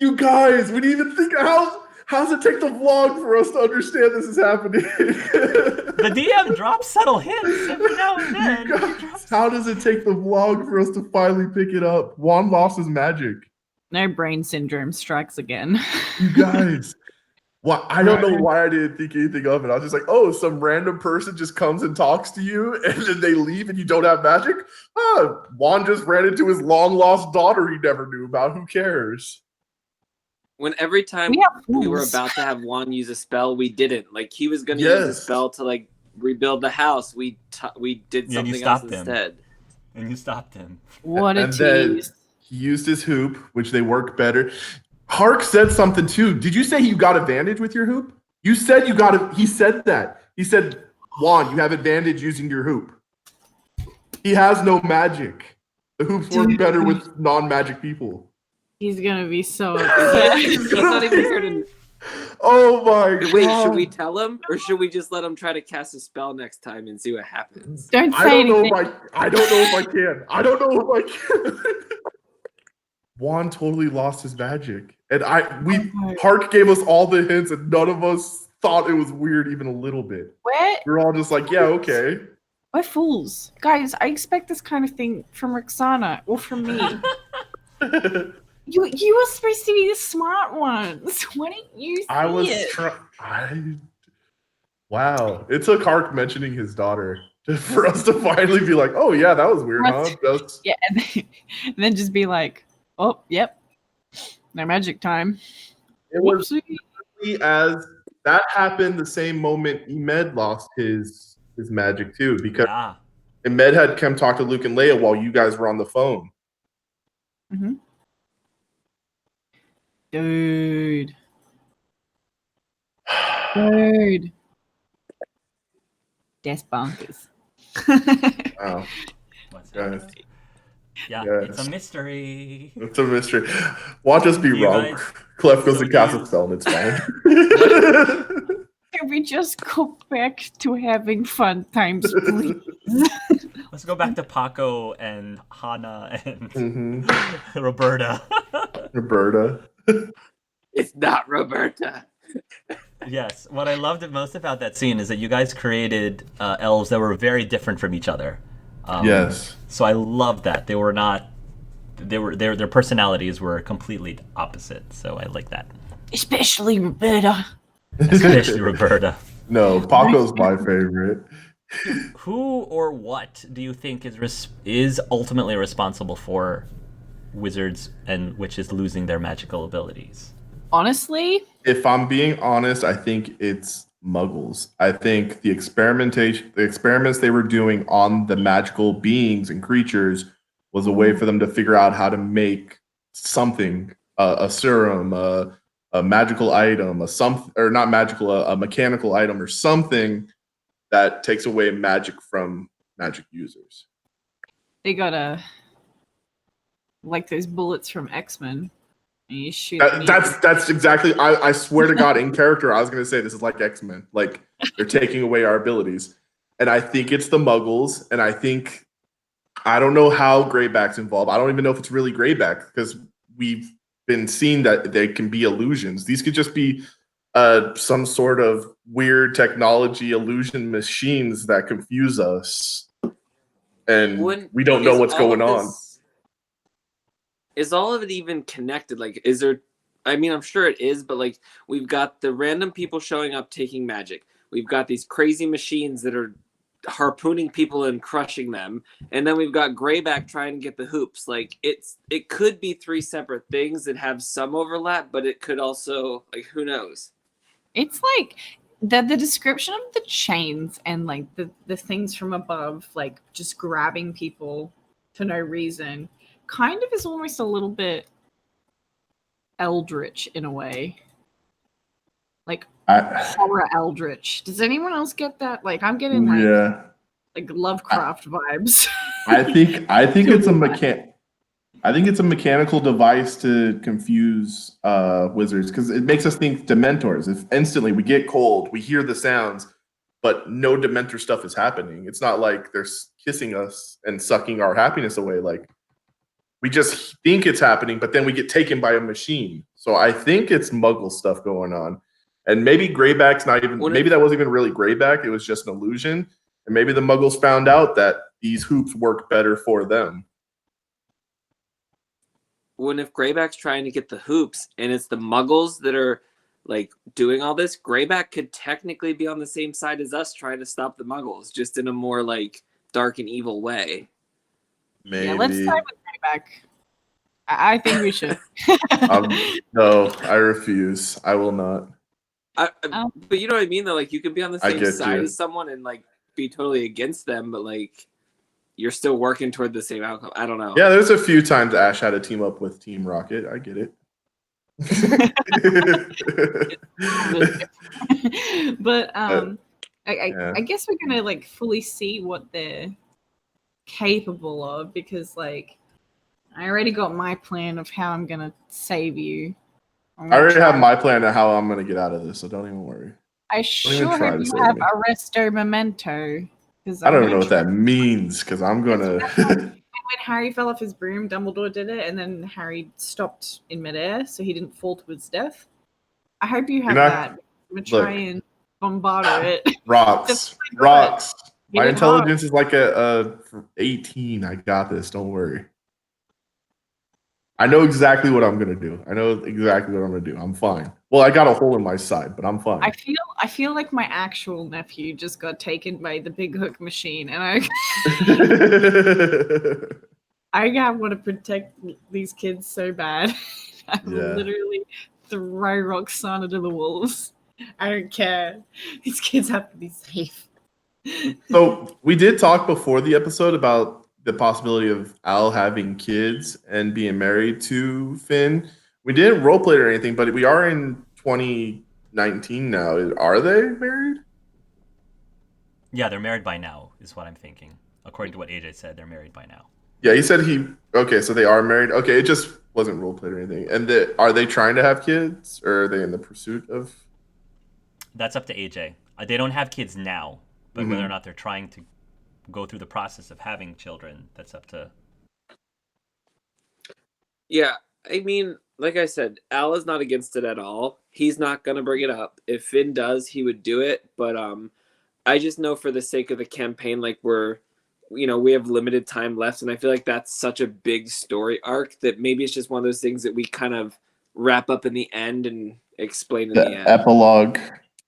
you guys, we didn't even think how does it take the vlog for us to understand this is happening? The DM drops subtle hints every now and then. You guys, how does it take the vlog for us to finally pick it up? Juan lost his magic. No brain syndrome strikes again. You guys. Well, I don't know why I didn't think anything of it. I was just like, oh, some random person just comes and talks to you and then they leave and you don't have magic? Juan just ran into his long-lost daughter he never knew about. Who cares? When every time We have we were fools. about to have Juan use a spell, we didn't. Like he was going to use a Yes. spell to like rebuild the house. We did Yeah, you something else stopped him. instead. And you stopped him. What a And then tease. he used his hoop, which they work better. Hark said something too. Did you say you got advantage with your hoop? You said you got it. He said that. He said, Juan, you have advantage using your hoop. He has no magic. The hoops work better with non-magic people. He's gonna be so He's upset. not even here to. Oh my god. Wait, should we tell him, or should we just let him try to cast a spell next time and see what happens? Don't I say don't know anything. if I don't know if I can. I don't know if I can. Juan totally lost his magic. And Hark gave us all the hints and none of us thought it was weird even a little bit. We're We're all just like, yeah, okay. fools. Guys, I expect this kind of thing from Roxana or from me. You were supposed to be the smart ones. Why didn't you see I was it? Wow. It took Hark mentioning his daughter for us to finally be like, oh yeah, that was weird, huh? Yeah, and then just be like, oh, yep. No magic time. It was Whoopsie. as that happened the same moment Ahmed lost his magic too, because Yeah. Ahmed had come talk to Luke and Leia while you guys were on the phone. Mm-hmm. Dude. That's bonkers. Wow. What's Guys. happening? Yeah, Yes. it's a mystery. It's a mystery. Watch us be You wrong. guys- Clef goes so to cast do a spell and it's fine. Can we just go back to having fun times, please? Let's go back to Paco and Hana and Mm-hmm. Roberta. Roberta. It's not Roberta. Yes, what I loved most about that scene is that you guys created elves that were very different from each other. Yes. So I love that they were not. Their personalities were completely opposite. So I like that, Especially Roberta. especially Roberta. No, Paco's my favorite. Who or what do you think is ultimately responsible for wizards and witches losing their magical abilities? Honestly, If I'm being honest, I think it's Muggles. I think the experiments they were doing on the magical beings and creatures was a way for them to figure out how to make something, a serum, a magical item, a mechanical item, or something that takes away magic from magic users. they got like those bullets from X-Men. And you shoot them. That's exactly. I swear to God, in character, I was gonna say this is like X-Men. Like they're taking away our abilities, and I think it's the Muggles. And I don't know how Greyback's involved. I don't even know if it's really Greyback because we've been seeing that they can be illusions. These could just be some sort of weird technology illusion machines that confuse us, and we don't know what's going on. Is all of it even connected? Like, is there I mean, I'm sure it is, but like we've got the random people showing up taking magic. We've got these crazy machines that are harpooning people and crushing them, and then we've got Greyback trying to get the hoops. Like it could be three separate things that have some overlap, but it could also, like, who knows? It's like the description of the chains and like the things from above, like just grabbing people for no reason, kind of is almost a little bit eldritch in a way. Like horror eldritch. Does anyone else get that? Like I'm getting like Lovecraft vibes. I think it's a mechanical device to confuse wizards, because it makes us think Dementors. If instantly we get cold, we hear the sounds, but no Dementor stuff is happening. It's not like they're kissing us and sucking our happiness away. Like, we just think it's happening, but then we get taken by a machine. So I think it's Muggle stuff going on. And maybe Greyback's not even, maybe that wasn't even really Greyback. It was just an illusion. And maybe the Muggles found out that these hoops work better for them. When if Greyback's trying to get the hoops and it's the Muggles that are like doing all this, Greyback could technically be on the same side as us trying to stop the Muggles, just in a more like dark and evil way. Maybe. Yeah, let's side with Greyback. I think we should. No, I refuse. I will not. But you know what I mean, though? Like, you could be on the same side as someone and like be totally against them, but like you're still working toward the same outcome. I don't know. Yeah, there's a few times Ash had to team up with Team Rocket. I get it. But I guess we're gonna like fully see what they're capable of, because like I already got my plan of how I'm gonna save you. I already have my plan of how I'm gonna get out of this, so don't even worry. I sure hope you have Arresto Memento. I don't even know what that means, because I'm gonna. When Harry fell off his broom, Dumbledore did it, and then Harry stopped in midair, so he didn't fall to his death. I hope you have that. I'm gonna try and bombard it. Rocks. My intelligence is like a 18. I got this. Don't worry. I know exactly what I'm gonna do. I'm fine. Well, I got a hole in my side, but I'm fine. I feel like my actual nephew just got taken by the big hook machine, and I want to protect these kids so bad. I will literally throw Roxana to the wolves. I don't care. These kids have to be safe. So we did talk before the episode about the possibility of Al having kids and being married to Finn. We didn't roleplay or anything, but we are in 2019 now. Are they married? Yeah, they're married by now, is what I'm thinking. According to what AJ said, they're married by now. Yeah, he said okay, so they are married. Okay, it just wasn't roleplayed or anything. And are they trying to have kids, or are they in the pursuit of? That's up to AJ. They don't have kids now, but whether or not they're trying to go through the process of having children, that's up to. Yeah, I mean, like I said, Al is not against it at all. He's not gonna bring it up. If Finn does, he would do it. But I just know for the sake of the campaign, like we have limited time left, and I feel like that's such a big story arc that maybe it's just one of those things that we kind of wrap up in the end and explain in the end. Epilogue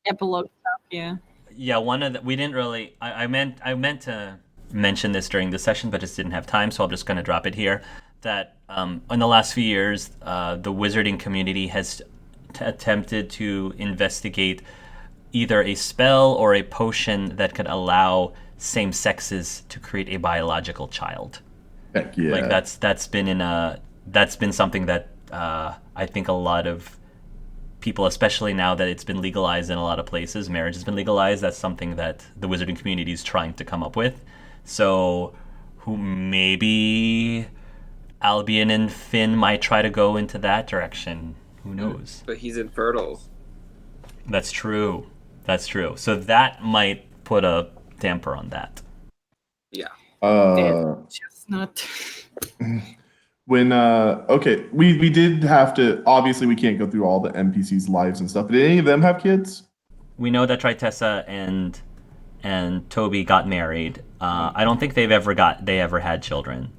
stuff, yeah. Yeah, we didn't really. I meant to mention this during the session, but just didn't have time, so I'm just going to drop it here. That in the last few years, the wizarding community has attempted to investigate either a spell or a potion that could allow same sexes to create a biological child. Heck yeah! Like that's been something that I think a lot of people, especially now that it's been legalized in a lot of places, marriage has been legalized. That's something that the wizarding community is trying to come up with. So, maybe Albion and Finn might try to go into that direction. Who knows? But he's infertile. That's true. So that might put a damper on that. Yeah. Chestnut. When we did have to, obviously we can't go through all the NPCs' lives and stuff. Did any of them have kids? We know that Tritessa and Toby got married. I don't think they ever had children.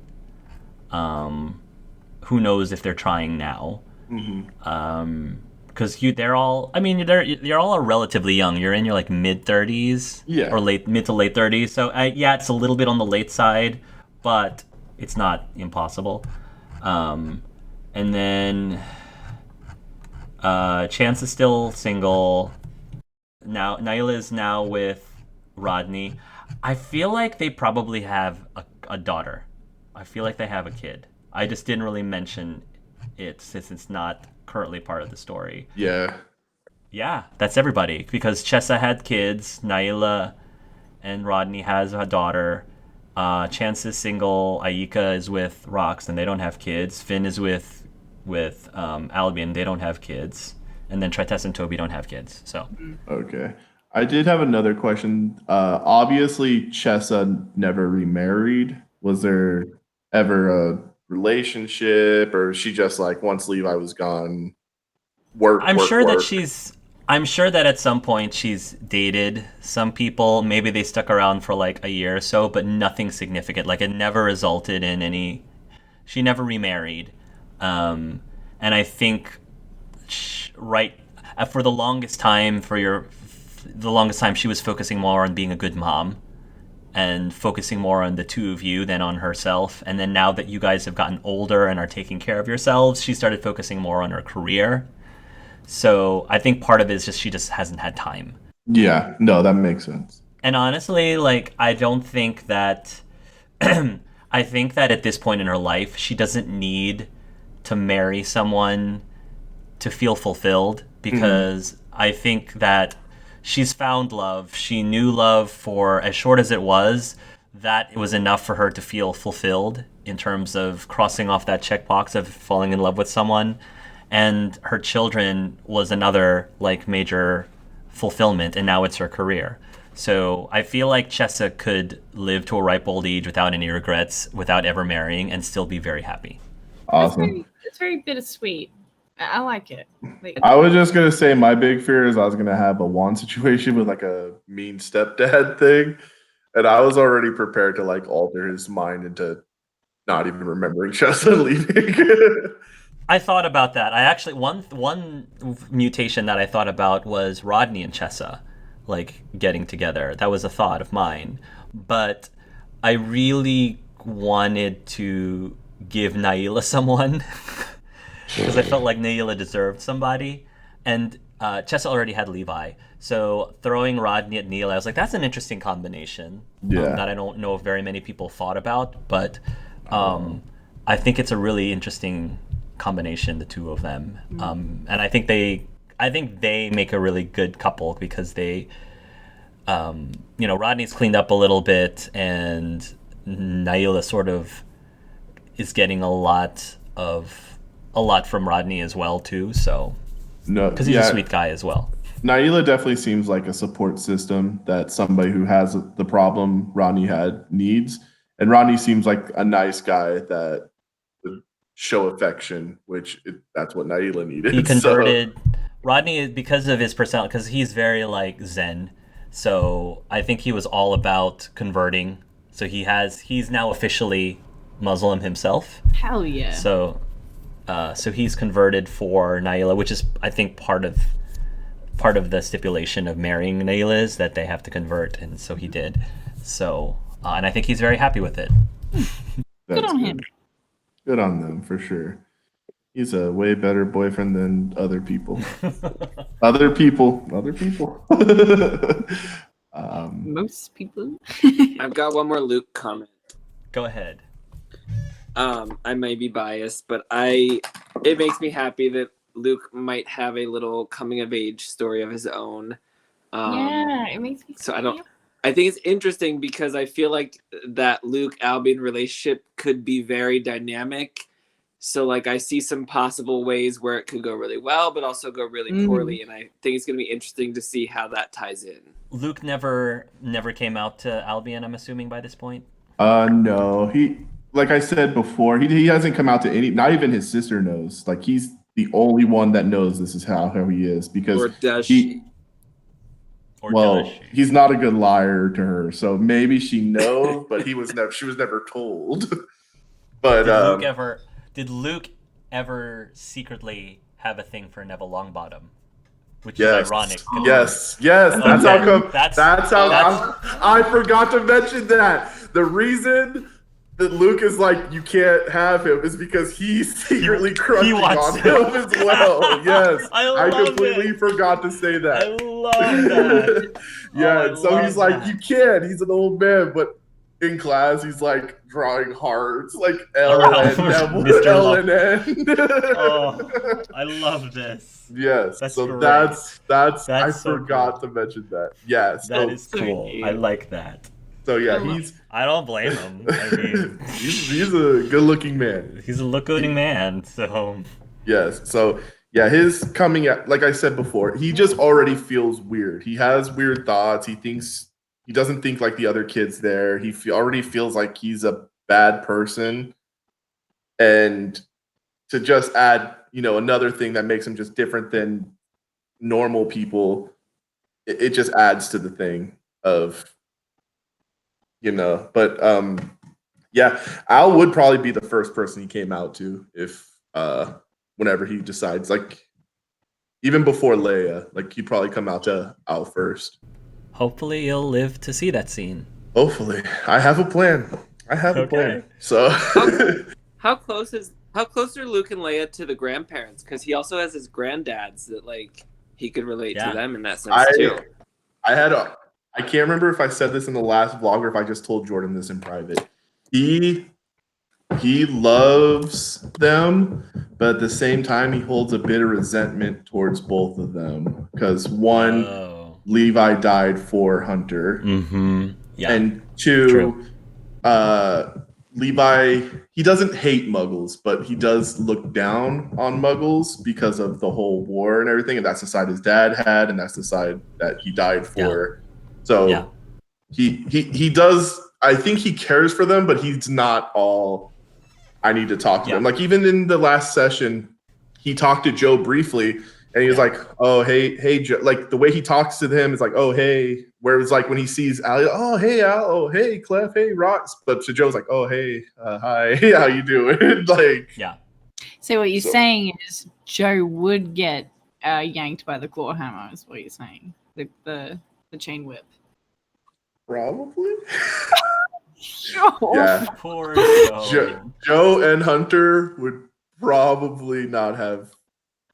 Who knows if they're trying now? Because they're all. I mean, you're all relatively young. You're in your like mid-30s, Yeah. or mid to late 30s. So yeah, it's a little bit on the late side, but it's not impossible. And then Chance is still single. Now Naila is now with Rodney. I feel like they probably have a daughter. I feel like they have a kid. I just didn't really mention it since it's not currently part of the story. Yeah. Yeah, that's everybody because Chessa had kids. Naila and Rodney has a daughter. Chance is single. Aika is with Rox, and they don't have kids. Finn is with Albion. They don't have kids, and then Trites and Toby don't have kids. So Okay. I did have another question. Obviously, Chessa never remarried. Was there ever a relationship, or is she just like once Levi was gone, work, I'm work, sure that work? I'm sure that at some point she's dated some people. Maybe they stuck around for like a year or so, but nothing significant. Like it never resulted in any. She never remarried, and I think right for the longest time the longest time she was focusing more on being a good mom and focusing more on the two of you than on herself. And then now that you guys have gotten older and are taking care of yourselves, she started focusing more on her career. So I think part of it is just she just hasn't had time. Yeah, no, that makes sense. And honestly, like I don't think that I think that at this point in her life, she doesn't need to marry someone to feel fulfilled because I think that she's found love. She knew love for as short as it was. That it was enough for her to feel fulfilled in terms of crossing off that checkbox of falling in love with someone. And her children was another like major fulfillment, and now it's her career. So I feel like Chessa could live to a ripe old age without any regrets, without ever marrying, and still be very happy. Awesome. It's very bittersweet. I like it. Like, I was just gonna say my big fear is I was gonna have a Juan situation with like a mean stepdad thing, and I was already prepared to like alter his mind into not even remembering Chessa leaving. I thought about that. I actually one mutation that I thought about was Rodney and Chessa, like getting together. That was a thought of mine, but I really wanted to give Naila someone because I felt like Naila deserved somebody, and Chessa already had Levi. So throwing Rodney at Neil, I was like, that's an interesting combination Yeah. that I don't know if very many people thought about, but I think it's a really interesting combination, the two of them, and I think they make a really good couple because they, Rodney's cleaned up a little bit, and Naila sort of is getting a lot from Rodney as well too. So No, because he's a sweet guy as well. Naila definitely seems like a support system that somebody who has the problem Rodney had needs. And Rodney seems like a nice guy that would show affection, that's what Naila needed. He converted Rodney because of his personality, because he's very like Zen. So I think he was all about converting. So he's now officially Muslim himself. hell yeah. So he's converted for Naila, which is I think part of the stipulation of marrying Naila is that they have to convert, and so he did. So and I think he's very happy with it. Good on him. Good on them for sure. He's a way better boyfriend than other people. Other people. Most people. I've got one more Luke comment. Go ahead. I may be biased, but it makes me happy that Luke might have a little coming of age story of his own. Yeah, it makes me so I think it's interesting because I feel like that Luke Albion relationship could be very dynamic. So like I see some possible ways where it could go really well, but also go really poorly. And I think it's going to be interesting to see how that ties in. Luke never came out to Albion, I'm assuming, by this point. No, like I said before, he hasn't come out to not even his sister knows. Like he's the only one that knows this is how he is because or does she? He's not a good liar to her, so maybe she knows, but she was never told. But did Luke ever secretly have a thing for Neville Longbottom, which Yes. is ironic. Yes. That's how Okay, come. that's how that's- I forgot to mention that. The reason that Luke is like, you can't have him is because he's secretly crushing wants on him as well. Yes. I I love completely it. forgot to say I that. love that. Yeah. I And so he's love like, that. you can't. He's an old man, but in class he's like drawing hearts, like Oh, Mr. L Love. and N. Oh, I love this. Yes. That's So great. that's I That's so forgot cool. to mention that. Yeah. That is So cool. cute. I like that. So yeah, I love- he's I don't blame him. I mean, he's a good looking man. he's a look-good man. So Yes. So yeah, his coming at, like I said before, he just already feels weird. He has weird thoughts. He doesn't think like the other kids there. Already feels like he's a bad person. And to just add, another thing that makes him just different than normal people, it just adds to the thing of, but yeah, Al would probably be the first person he came out to if whenever he decides, like even before Leia, like he'd probably come out to Al first. hopefully you'll live to see that scene. Hopefully. I have a plan. So How close are Luke and Leia to the grandparents? Because he also has his granddads that like he could relate to them in that sense too. I can't remember if I said this in the last vlog or if I just told Jordan this in private. He loves them, but at the same time he holds a bit of resentment towards both of them because one, Levi died for Hunter. Mm-hmm. Yeah. And two, True. Levi, he doesn't hate Muggles, but he does look down on Muggles because of the whole war and everything. And that's the side his dad had, and that's the side that he died for. So he does, I think he cares for them, but he's not all I need to talk to them. Like even in the last session, he talked to Joe briefly. And he was like, oh, hey, Joe. Like, the way he talks to him is like, oh, hey. Where it's like when he sees Al, oh, hey, Al. Oh, hey, Clef. Hey, Rox. But to Joe's like, oh, hey, hi. How you doing? Like, yeah. So what you're saying is Joe would get yanked by the claw hammer, is what you're saying. The chain whip. Probably. Sure. Yeah. Poor Joe. Joe and Hunter would probably not have.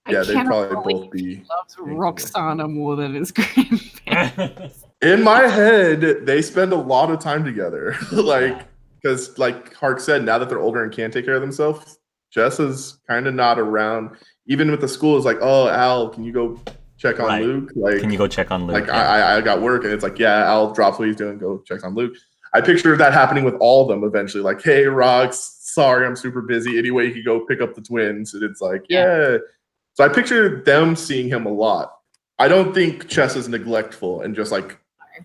Yeah, they'd probably both be. He loves Roxana more than his grandparents. In my head, they spend a lot of time together. Because like Hark said, now that they're older and can't take care of themselves, Jess is kind of not around. Even with the school, it's like, oh, Al, can you go check on Luke? Like, can you go check on Luke? Like, I got work, and it's like, yeah, Al drops what he's doing, go check on Luke. I picture that happening with all of them eventually. Like, hey, Rox, sorry, I'm super busy. Anyway, you can go pick up the twins. And it's like, yeah. So I picture them seeing him a lot. I don't think Chess is neglectful and just like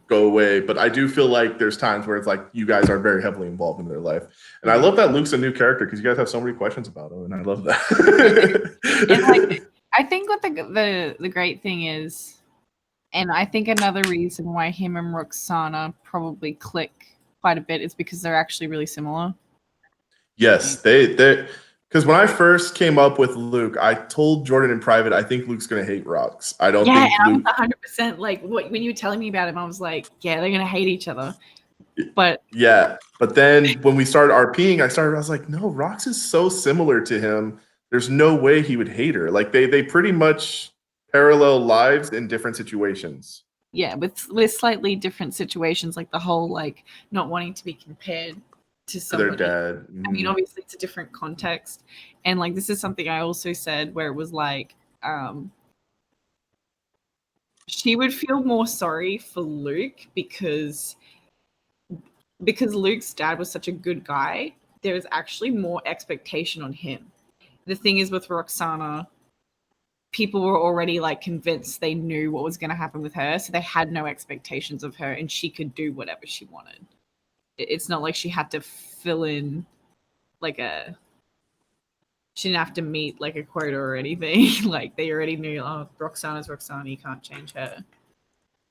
go away, but I do feel like there's times where it's like you guys are very heavily involved in their life. And I love that Luke's a new character because you guys have so many questions about him, and I love that. And like, I think what the great thing is, and I think another reason why him and Roxana probably click quite a bit is because they're actually really similar. Yes, they because when I first came up with Luke, I told Jordan in private, I think Luke's gonna hate Rox. I don't think and Luke. I was 100% like when you were telling me about him, I was like, yeah, they're gonna hate each other. But then when we started RPing, I was like, no, Rox is so similar to him. There's no way he would hate her. Like they pretty much parallel lives in different situations. Yeah, with slightly different situations, like the whole like not wanting to be compared to somebody. Their dad. I mean, obviously it's a different context. And like this is something I also said where it was like she would feel more sorry for Luke because Luke's dad was such a good guy. There is actually more expectation on him. The thing is with Roxana, people were already like convinced they knew what was going to happen with her, so they had no expectations of her, and she could do whatever she wanted. It's not like she had to fill in like she didn't have to meet like a quota or anything. Like they already knew, oh, Roxana's Roxana, you can't change her.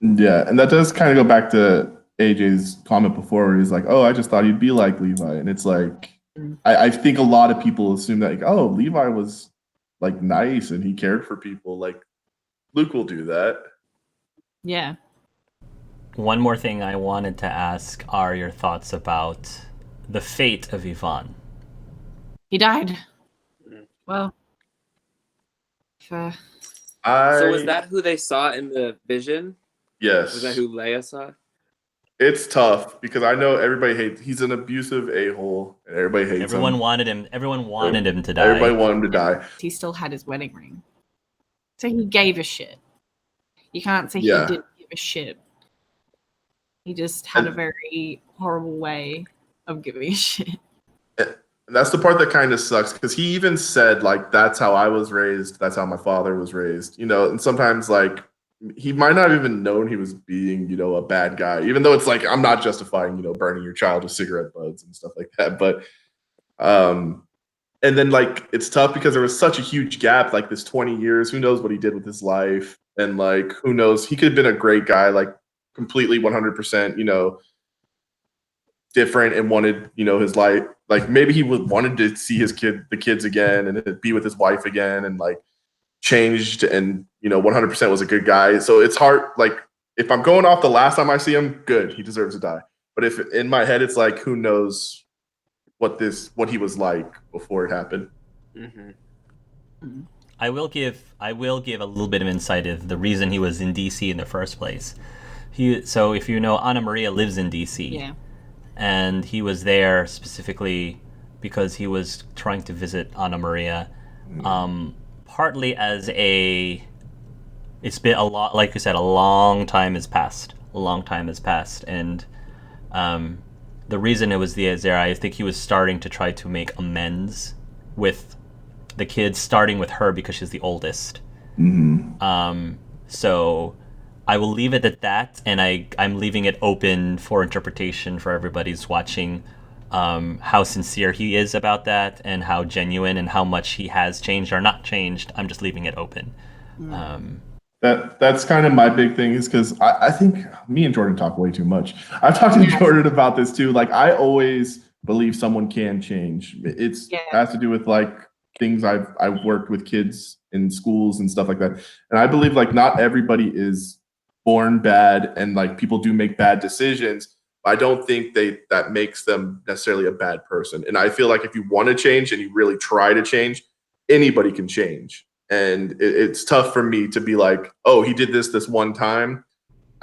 Yeah, and that does kind of go back to AJ's comment before where he's like, oh, I just thought he'd be like Levi. And it's like, I think a lot of people assume that, like, oh, Levi was like nice and he cared for people. Like Luke will do that. Yeah. One more thing I wanted to ask are your thoughts about the fate of Yvonne. He died. Mm. Well, for So was I that who they saw in the vision? Was that yes, who Leia saw? it's tough because I know everybody hates. He's an abusive a-hole, and everybody hates Everyone him. wanted him. Everyone wanted him to Everybody die. want him to die. he still had his wedding ring. So he gave a shit. You can't say he Yeah. didn't give a shit. He just had a And- very horrible way of giving a shit. And that's the part that kind of sucks because he even said, like, that's how I was raised. That's how my father was raised. And sometimes, like, he might not even known he was being, a bad guy, even though it's like, I'm not justifying, burning your child with cigarette butts and stuff like that. But, and then, like, it's tough because there was such a huge gap, like this 20 years. Who knows what he did with his life? And, like, who knows? He could have been a great guy, like, completely 100%, different and wanted, his life. Like maybe he wanted to see the kids again and be with his wife again and like changed and 100% was a good guy. So it's hard. Like if I'm going off the last time I see him, good, he deserves to die. But if in my head it's like who knows what he was like before it happened. Mm-hmm. I will give a little bit of insight of the reason he was in DC in the first place. So if you know, Anna Maria lives in DC. Yeah. And he was there specifically because he was trying to visit Anna Maria, partly as it's been a lot, like you said, a long time has passed, and the reason it was there, I think he was starting to try to make amends with the kids, starting with her because she's the oldest. So I will leave it at that, and I'm leaving it open for interpretation for everybody's watching, how sincere he is about that and how genuine and how much he has changed or not changed. I'm just leaving it open. That's kind of my big thing is because I think me and Jordan talk way too much. I've talked to Jordan about this too. Like I always believe someone can change. Has to do with like things I've worked with kids in schools and stuff like that. And I believe like not everybody is born bad and like people do make bad decisions. I don't think that makes them necessarily a bad person. And I feel like if you want to change and you really try to change, anybody can change. And it's tough for me to be like, oh, he did this one time,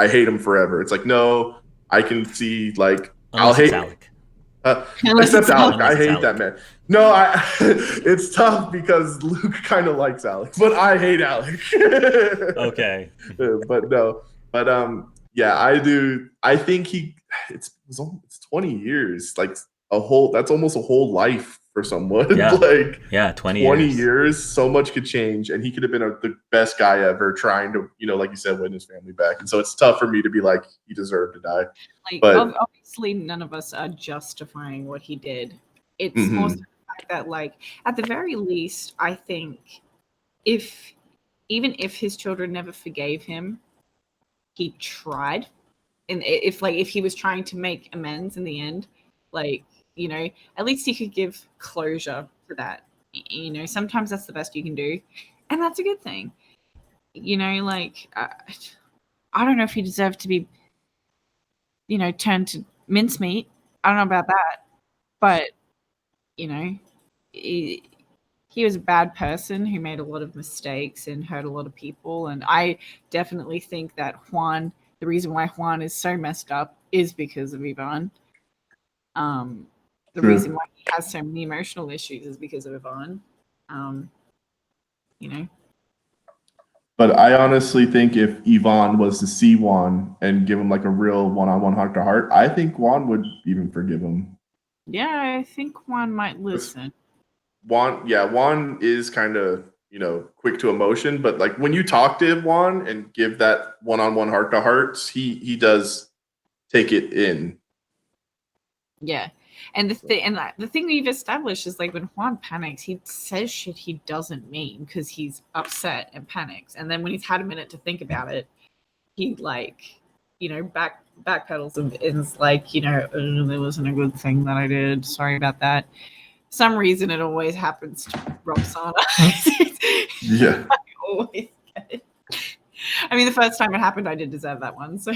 I hate him forever. It's like, no, I can see like Unless I'll it's hate Alec. except Alec. Unless I it's hate Alec. that man. No, it's tough because Luke kind of likes Alec, but I hate Alec. Okay. But no, but yeah, I do. I think it's 20 years, like that's almost a whole life for someone. Yeah. Like Yeah, 20 years, so much could change, and he could have been the best guy ever, trying to, like you said, win his family back. And so it's tough for me to be like he deserved to die. Like, But obviously, none of us are justifying what he did. It's more so the fact that, like, at the very least, I think even if his children never forgave him, he tried. And if he was trying to make amends in the end, like, at least he could give closure to that. Sometimes that's the best you can do. And that's a good thing. Like, I don't know if he deserved to be, turned to mincemeat. I don't know about that. But, he was a bad person who made a lot of mistakes and hurt a lot of people. And I definitely think that the reason why Juan is so messed up is because of Yvonne. The reason why he has so many emotional issues is because of Yvonne. But I honestly think if Yvonne was to see Juan and give him like a real one-on-one heart to heart, I think Juan would even forgive him. Yeah, I think Juan might listen. Juan is kind of, quick to emotion, but like when you talk to Juan and give that one-on-one heart to hearts, he does take it in. Yeah. And the thing we've established is like when Juan panics, he says shit he doesn't mean because he's upset and panics. And then when he's had a minute to think about it, he backpedals and is like, there wasn't a good thing that I did. Sorry about that. some reason it always happens to Roxana. Yeah. I always get it. I mean, the first time it happened, I did deserve that one. So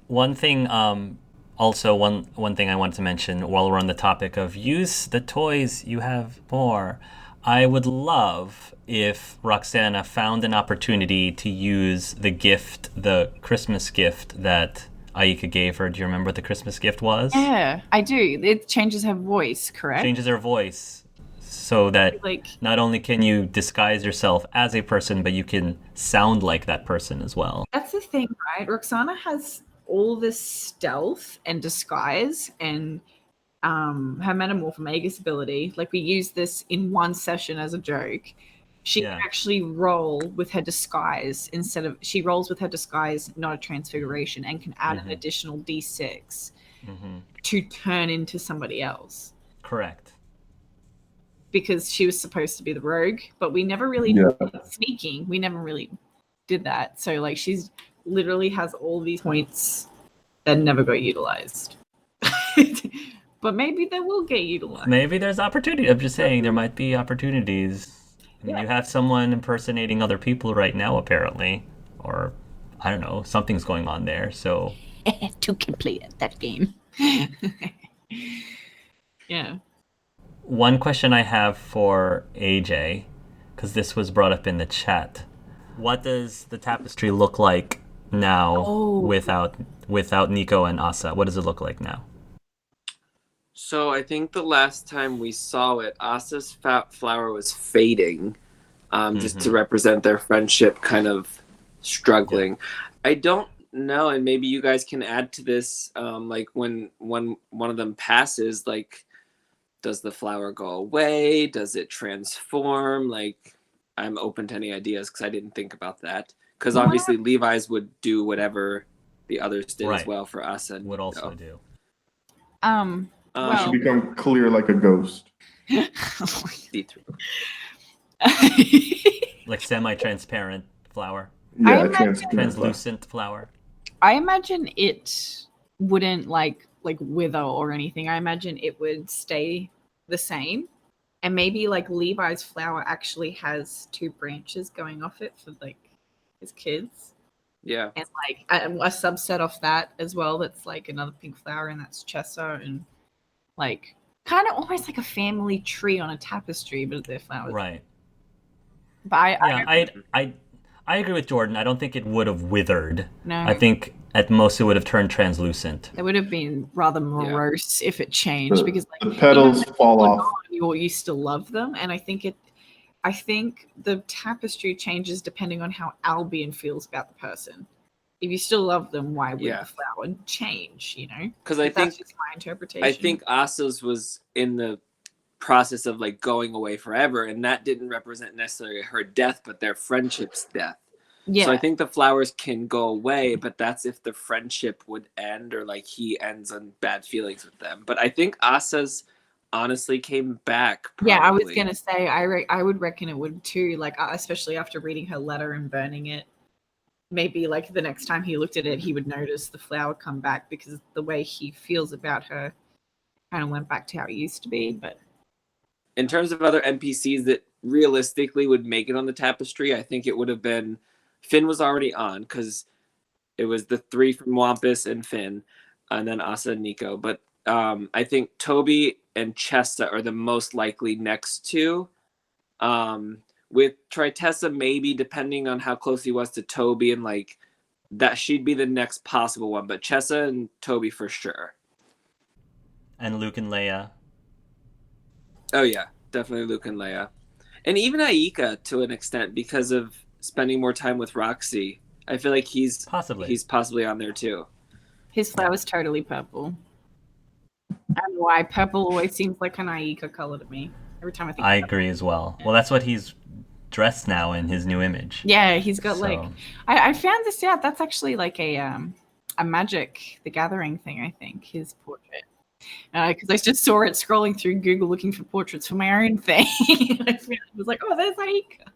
One thing, also one thing I wanted to mention while we're on the topic of use the toys you have more. I would love if Roxana found an opportunity to use the Christmas gift that Aika gave her. Do you remember what the Christmas gift was? yeah, I do. It changes her voice, correct? Changes her voice so that Like, not only can you disguise yourself as a person, but you can sound like that person as well. that's the thing, right? Roxana has all this stealth and disguise and her metamorphomagus ability. Like, we use this in one session as a joke. She Yeah. can actually roll with her disguise she rolls with her disguise, not a transfiguration, and can add an additional d6 to turn into somebody else. Correct. Because she was supposed to be the rogue, but we never really sneaking. We never really did that. So like, she's literally has all these points that never got utilized. But maybe they will get utilized. Maybe there's opportunity. I'm just saying there might be opportunities. I mean, you have someone impersonating other people right now, apparently, or I don't know, something's going on there. So to complete that game. Yeah. one question I have for AJ, because this was brought up in the chat: what does the tapestry look like now without Nico and Asa? What does it look like now? So I think the last time we saw it, Asa's flower was fading, just to represent their friendship kind of struggling. Yeah. I don't know, and maybe you guys can add to this, like when one of them passes, like, does the flower go away? Does it transform? Like, I'm open to any ideas because I didn't think about that. Because obviously Levi's would do whatever the others did as well for us, and would also do. You should become clear like a ghost. See-through. Like semi-transparent flower. Yeah, translucent flower. I imagine it wouldn't like wither or anything. I imagine it would stay the same. And maybe like Levi's flower actually has 2 branches going off it for like his kids. Yeah. And like a subset of that as well that's like another pink flower, and that's Chessa, and like kind of almost like a family tree on a tapestry, but they're flowers. Right. But I agree with Jordan. I don't think it would have withered. No. I think at most it would have turned translucent. It would have been rather morose if it changed, because like the petals fall off. You still love them, and I think the tapestry changes depending on how Albion feels about the person. If you still love them, why would the flower change? You know, because that's just my interpretation. I think Asa's was in the process of like going away forever, and that didn't represent necessarily her death, but their friendship's death. Yeah. So I think the flowers can go away, but that's if the friendship would end, or like he ends on bad feelings with them. But I think Asa's honestly came back. Probably. Yeah, I was gonna say I would reckon it would too. Like especially after reading her letter and burning it. Maybe like the next time he looked at it, he would notice the flower come back, because the way he feels about her kind of went back to how it used to be. But in terms of other NPCs that realistically would make it on the tapestry, I think it would have been Finn was already on, because it was the 3 from Wampus and Finn, and then Asa and Nico. But I think Toby and Chesta are the most likely next two. With Tritessa, maybe, depending on how close he was to Toby, and like that, she'd be the next possible one. But Chessa and Toby for sure. And Luke and Leia. Oh yeah, definitely Luke and Leia, and even Aika to an extent, because of spending more time with Roxy. I feel like he's possibly on there too. His flower's totally purple. I don't know why purple always seems like an Aika color to me. Every time I think. I agree as well. Well, that's what he's dressed now in his new image. Yeah, he's got like. I found this out. That's actually like a Magic the Gathering thing. I think his portrait. Because I just saw it scrolling through Google looking for portraits for my own thing. I was like, oh, there's Aika.